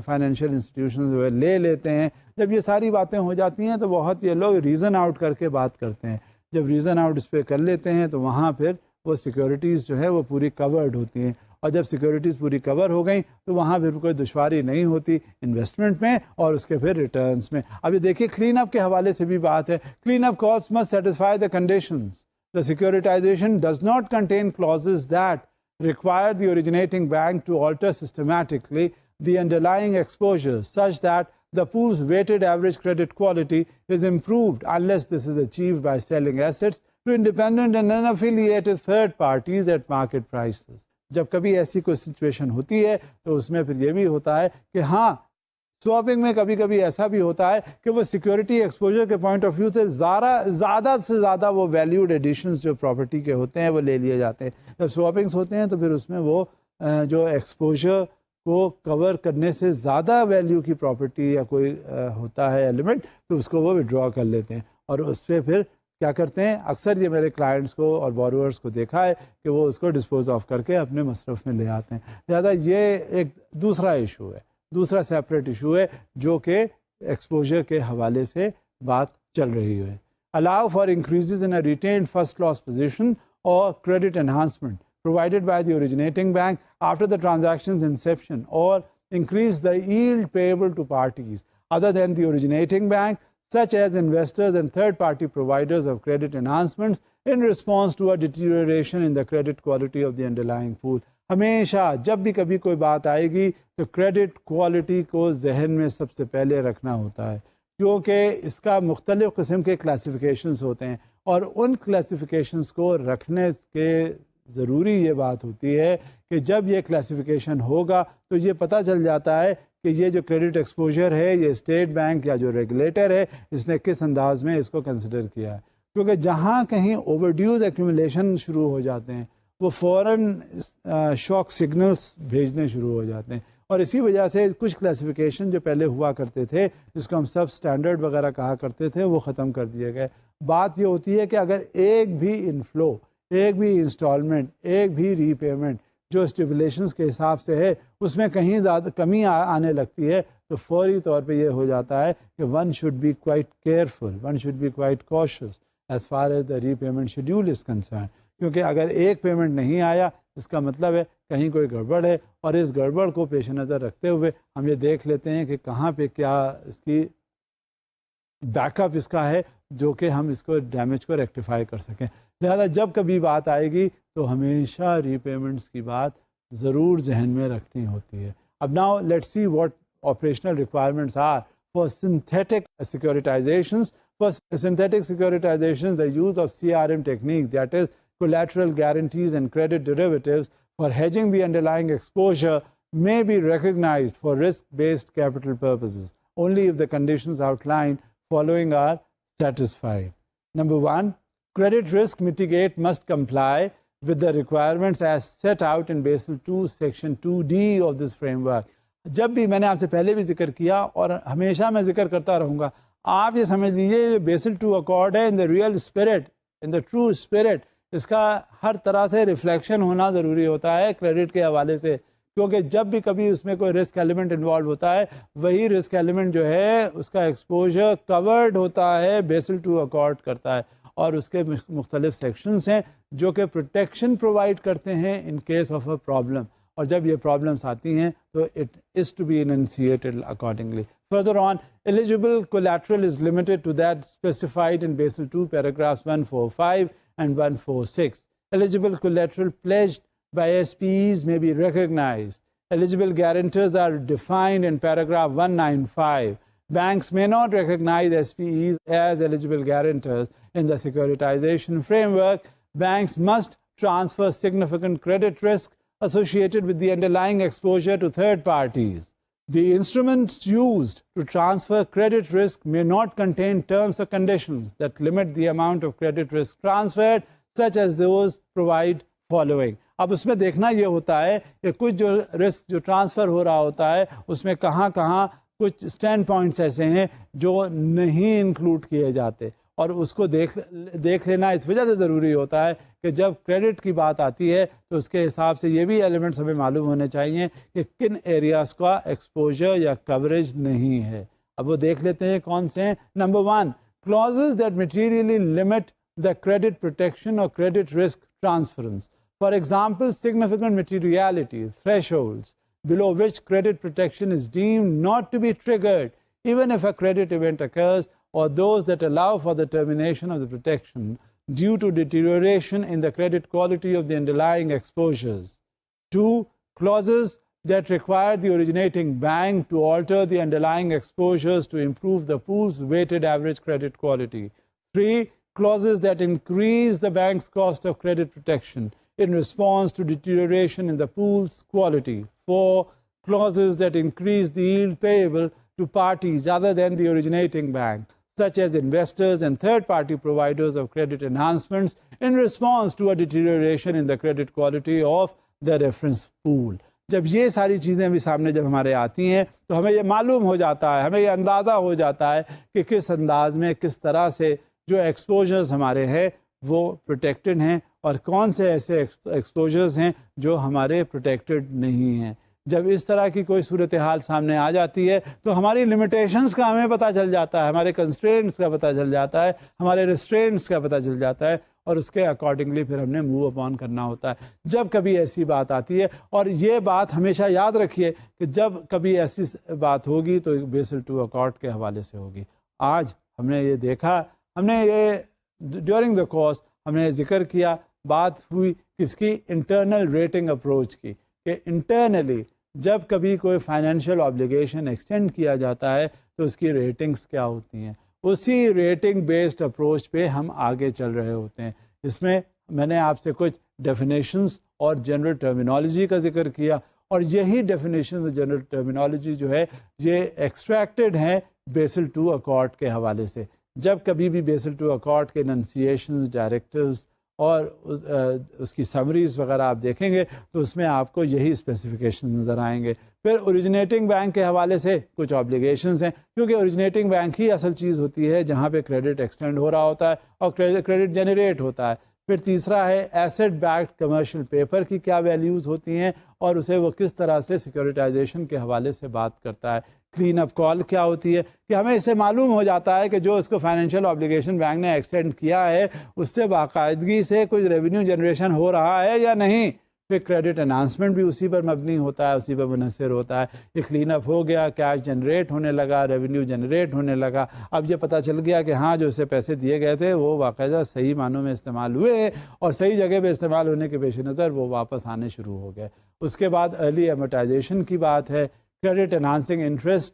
فائنینشیل انسٹیٹیوشنز لے لیتے ہیں، جب یہ ساری باتیں ہو جاتی ہیں تو بہت یہ لوگ ریزن آؤٹ کر کے بات کرتے ہیں. جب ریزن آؤٹ اس پہ کر لیتے ہیں تو وہاں پھر وہ سیکیورٹیز جو ہے وہ پوری کورڈ ہوتی ہیں، اور جب سیکیورٹیز پوری کور ہو گئیں تو وہاں پھر کوئی دشواری نہیں ہوتی انویسٹمنٹ میں اور اس کے پھر ریٹرنس میں. اب یہ دیکھیے کلین اپ کے حوالے سے بھی بات ہے. Clean up calls must satisfy the conditions. The securitization does not contain clauses that require the originating bank to alter systematically the underlying exposure such that the pool's weighted average credit quality is improved unless this is achieved by selling assets to independent and unaffiliated third parties at market prices. جب کبھی ایسی کوئی situation ہوتی ہے تو اس میں پھر یہ بھی ہوتا ہے کہ ہاں سواپنگ میں کبھی کبھی ایسا بھی ہوتا ہے کہ وہ سیکیورٹی ایکسپوجر کے پوائنٹ آف ویو سے زیادہ سے زیادہ وہ ویلیوڈ ایڈیشنز جو پراپرٹی کے ہوتے ہیں وہ لے لیے جاتے ہیں. جب سواپنگس ہوتے ہیں تو پھر اس میں وہ جو ایکسپوجر کو کور کرنے سے زیادہ ویلیو کی پراپرٹی یا کوئی ہوتا ہے ایلیمنٹ تو اس کو وہ ودرا کر لیتے ہیں، اور اس پہ پھر کیا کرتے ہیں. اکثر یہ میرے کلائنٹس کو اور بوروورس کو دیکھا ہے کہ وہ اس کو ڈسپوز آف کر کے اپنے مصرف میں لے آتے ہیں. لہٰذا یہ ایک دوسرا ایشو ہے، دوسرا سیپریٹ ایشو ہے جو کہ ایکسپوجر کے حوالے سے بات چل رہی ہے. Allow for increases in a retained first loss position or credit enhancement provided by the originating bank after the transaction's inception, or increase the yield payable to parties other than the originating bank, such as investors and third-party providers of credit enhancements in response to a deterioration in the credit quality of the underlying pool. ہمیشہ جب بھی کبھی کوئی بات آئے گی تو credit quality کو ذہن میں سب سے پہلے رکھنا ہوتا ہے، کیونکہ اس کا مختلف قسم کے کلاسیفیکیشنز ہوتے ہیں، اور ان کلاسیفیکیشنز کو رکھنے کے ضروری یہ بات ہوتی ہے کہ جب یہ کلاسیفیکیشن ہوگا تو یہ پتہ چل جاتا ہے کہ یہ جو کریڈٹ ایکسپوجر ہے یہ اسٹیٹ بینک یا جو ریگولیٹر ہے اس نے کس انداز میں اس کو کنسیڈر کیا ہے. کیونکہ جہاں کہیں اوور ڈیوز ایکومولیشن شروع ہو جاتے ہیں وہ فوراً شاک سگنلز بھیجنے شروع ہو جاتے ہیں، اور اسی وجہ سے کچھ کلاسیفیکیشن جو پہلے ہوا کرتے تھے جس کو ہم سب اسٹینڈرڈ وغیرہ کہا کرتے تھے وہ ختم کر دیے گئے. بات یہ ہوتی ہے کہ اگر ایک بھی انفلو، ایک بھی انسٹالمنٹ، ایک بھی ری پیمنٹ جو اسٹیبولیشنس کے حساب سے ہے اس میں کہیں زیادہ کمی آنے لگتی ہے تو فوری طور پہ یہ ہو جاتا ہے کہ one should be quite careful, one should be quite cautious as far as the repayment schedule is concern. کیونکہ اگر ایک پیمنٹ نہیں آیا اس کا مطلب ہے کہیں کوئی گڑبڑ ہے، اور اس گڑبڑ کو پیش نظر رکھتے ہوئے ہم یہ دیکھ لیتے ہیں کہ کہاں پہ کیا اس کی بیک اپ اس کا ہے جو کہ ہم اس کو ڈیمیج کو ریکٹیفائی کر سکیں. لہذا جب کبھی بات آئے گی تو ہمیشہ ری پیمنٹس کی بات ضرور ذہن میں رکھنی ہوتی ہے. اب now let's see what operational requirements are for synthetic securitizations. For synthetic securitization, the use of CRM techniques, that is collateral guarantees and credit derivatives for hedging the underlying exposure, may be recognized for risk-based capital purposes only if the conditions outlined following are satisfied. Number one, credit risk mitigate must comply with the requirements as set out in Basel II, Section 2D of this framework. جب بھی میں نے آپ سے پہلے بھی ذکر کیا اور ہمیشہ میں ذکر کرتا رہوں گا، آپ یہ سمجھ لیجیے بیسل 2 اکارڈ ہے in the real spirit, in the true spirit, اس کا ہر طرح سے ریفلیکشن ہونا ضروری ہوتا ہے کریڈٹ کے حوالے سے. کیونکہ جب بھی کبھی اس میں کوئی رسک ایلیمنٹ انوالو ہوتا ہے وہی رسک ایلیمنٹ جو ہے اس کا ایکسپوجر کورڈ ہوتا ہے، بیسل 2 اکارڈ کرتا ہے، اور اس کے مختلف سیکشنز ہیں جو کہ پروٹیکشن پرووائڈ کرتے ہیں in case of a problem. اور جب یہ پرابلمس آتی ہیں تو it is to be unseated accordingly. Further on, eligible collateral is limited to that specified in Basel II paragraphs 145 and 146. Eligible collateral pledged by SPEs may be recognized. Eligible guarantors are defined in paragraph 195. Banks may not recognize SPEs as eligible guarantors in the securitization framework. Banks must transfer significant credit risk associated with the underlying exposure to third parties. The instruments used to transfer credit risk may not contain terms or conditions that limit the amount of credit risk transferred, such as those provide following. اب اس میں دیکھنا یہ ہوتا ہے کہ کچھ جو risk جو ٹرانسفر ہو رہا ہوتا ہے اس میں کہاں کہاں کچھ اسٹینڈ پوائنٹس ایسے ہیں جو نہیں انکلوڈ کیے جاتے، اور اس کو دیکھ لینا اس وجہ سے ضروری ہوتا ہے کہ جب کریڈٹ کی بات آتی ہے تو اس کے حساب سے یہ بھی ایلیمنٹس ہمیں معلوم ہونے چاہیے کہ کن ایریاز کا ایکسپوجر یا کوریج نہیں ہے۔ اب وہ دیکھ لیتے ہیں کون سے ہیں۔ Number 1، clauses that materially limit the credit protection or credit risk transference. For example, significant materiality thresholds below which credit protection is deemed not to be triggered even if a credit event occurs, or those that allow for the termination of the protection due to deterioration in the credit quality of the underlying exposures. 2, clauses that require the originating bank to alter the underlying exposures to improve the pool's weighted average credit quality. 3, clauses that increase the bank's cost of credit protection in response to deterioration in the pool's quality. 4, clauses that increase the yield payable to parties other than the originating bank, such as investors and third-party providers of credit enhancements in response to a deterioration in the credit quality of the reference pool. جب یہ ساری چیزیں بھی سامنے جب ہمارے آتی ہیں تو ہمیں یہ معلوم ہو جاتا ہے، ہمیں یہ اندازہ ہو جاتا ہے کہ کس انداز میں کس طرح سے جو ایکسپوجرز ہمارے ہیں وہ پروٹیکٹڈ ہیں اور کون سے ایسے ایکسپوجرز ہیں جو ہمارے پروٹیکٹڈ نہیں ہیں۔ جب اس طرح کی کوئی صورتحال سامنے آ جاتی ہے تو ہماری لمیٹیشنز کا ہمیں پتہ چل جاتا ہے، ہمارے کنسٹرینٹس کا پتہ چل جاتا ہے، ہمارے ریسٹرینٹس کا پتہ چل جاتا ہے، اور اس کے اکارڈنگلی پھر ہم نے موو اپون کرنا ہوتا ہے جب کبھی ایسی بات آتی ہے۔ اور یہ بات ہمیشہ یاد رکھیے کہ جب کبھی ایسی بات ہوگی تو بیسل II اکارڈ کے حوالے سے ہوگی۔ آج ہم نے یہ دیکھا، ہم نے یہ ڈیورنگ دا کورس ہم نے ذکر کیا، بات ہوئی کس کی، انٹرنل ریٹنگ اپروچ کی، کہ انٹرنلی جب کبھی کوئی فائنینشیل آبلیگیشن ایکسٹینڈ کیا جاتا ہے تو اس کی ریٹنگز کیا ہوتی ہیں، اسی ریٹنگ بیسڈ اپروچ پہ ہم آگے چل رہے ہوتے ہیں۔ اس میں میں نے آپ سے کچھ ڈیفینیشنز اور جنرل ٹرمینالوجی کا ذکر کیا، اور یہی ڈیفینیشنز اور جنرل ٹرمینالوجی جو ہے یہ ایکسٹریکٹڈ ہیں بیسل II اکارڈ کے حوالے سے۔ جب کبھی بھی بیسل II اکارڈ کے اننسیشنز، ڈائریکٹیوز اور اس کی سمریز وغیرہ آپ دیکھیں گے تو اس میں آپ کو یہی اسپیسیفکیشن نظر آئیں گے۔ پھر اوریجنیٹنگ بینک کے حوالے سے کچھ آبلیگیشنز ہیں، کیونکہ اوریجنیٹنگ بینک ہی اصل چیز ہوتی ہے جہاں پہ کریڈٹ ایکسٹینڈ ہو رہا ہوتا ہے اور کریڈٹ جنریٹ ہوتا ہے۔ پھر تیسرا ہے ایسٹ بیکڈ کمرشل پیپر کی کیا ویلیوز ہوتی ہیں اور اسے وہ کس طرح سے سیکورٹائزیشن کے حوالے سے بات کرتا ہے۔ کلین اپ کال کیا ہوتی ہے کہ ہمیں اس سے معلوم ہو جاتا ہے کہ جو اس کو فائنینشیل آبلیگیشن بینک نے ایکسٹینڈ کیا ہے اس سے باقاعدگی سے کچھ ریونیو جنریشن ہو رہا ہے یا نہیں۔ پھر کریڈٹ انہانسمنٹ بھی اسی پر مبنی ہوتا ہے، اسی پر منحصر ہوتا ہے۔ یہ کلین اپ ہو گیا، کیش جنریٹ ہونے لگا، ریونیو جنریٹ ہونے لگا، اب یہ پتہ چل گیا کہ ہاں جو اسے پیسے دیے گئے تھے وہ باقاعدہ صحیح معنوں میں استعمال ہوئے اور صحیح جگہ پہ استعمال ہونے کے پیش نظر وہ واپس آنے شروع ہو گئے۔ اس کے بعد ارلی ایمورٹائزیشن کی بات ہے، کریڈٹ انہانسنگ انٹرسٹ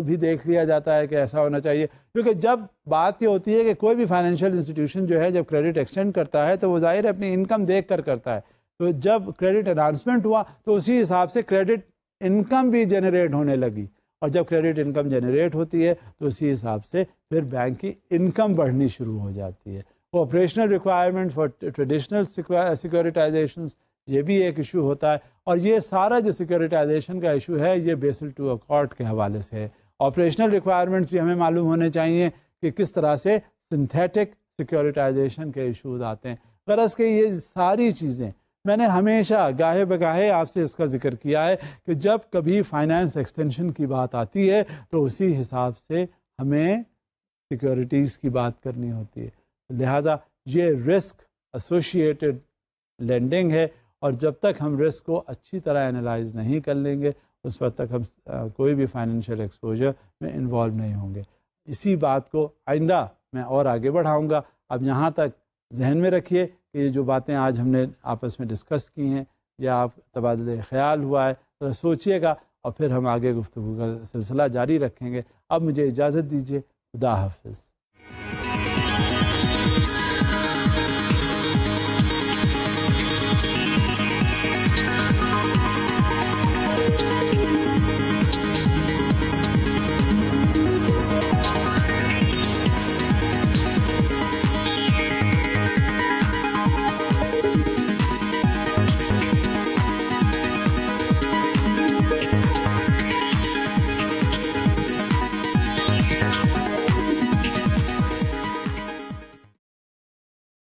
بھی دیکھ لیا جاتا ہے کہ ایسا ہونا چاہیے، کیونکہ جب بات یہ ہوتی ہے کہ کوئی بھی فائنینشیل انسٹیٹیوشن جو ہے جب کریڈٹ ایکسٹینڈ کرتا ہے تو وہ ظاہر اپنی انکم دیکھ کر کرتا ہے، تو جب کریڈٹ انہانسمنٹ ہوا تو اسی حساب سے کریڈٹ انکم بھی جنریٹ ہونے لگی، اور جب کریڈٹ انکم جنریٹ ہوتی ہے تو اسی حساب سے پھر بینک کی انکم بڑھنی شروع ہو جاتی ہے۔ آپریشنل ریکوائرمنٹ فار ٹریڈیشنل سیکورٹائزیشنز، یہ بھی ایک ایشو ہوتا ہے، اور یہ سارا جو سیکورٹائزیشن کا ایشو ہے یہ بیسل II اکارڈ کے حوالے سے ہے۔ آپریشنل ریکوائرمنٹس بھی ہمیں معلوم ہونے چاہیے کہ کس طرح سے سنتھیٹک سیکورٹائزیشن کے ایشوز آتے ہیں۔ غرض کہ یہ ساری چیزیں میں نے ہمیشہ گاہے بگاہے آپ سے اس کا ذکر کیا ہے کہ جب کبھی فائنانس ایکسٹینشن کی بات آتی ہے تو اسی حساب سے ہمیں سیکورٹیز کی بات کرنی ہوتی ہے، لہٰذا یہ رسک ایسوشیٹڈ لینڈنگ ہے، اور جب تک ہم رسک کو اچھی طرح انالائز نہیں کر لیں گے اس وقت تک ہم کوئی بھی فائنینشیل ایکسپوجر میں انوالو نہیں ہوں گے۔ اسی بات کو آئندہ میں اور آگے بڑھاؤں گا۔ اب یہاں تک ذہن میں رکھیے کہ یہ جو باتیں آج ہم نے آپس میں ڈسکس کی ہیں یا آپ تبادلہ خیال ہوا ہے، ذرا سوچیے گا اور پھر ہم آگے گفتگو کا سلسلہ جاری رکھیں گے۔ اب مجھے اجازت دیجیے، خدا حافظ۔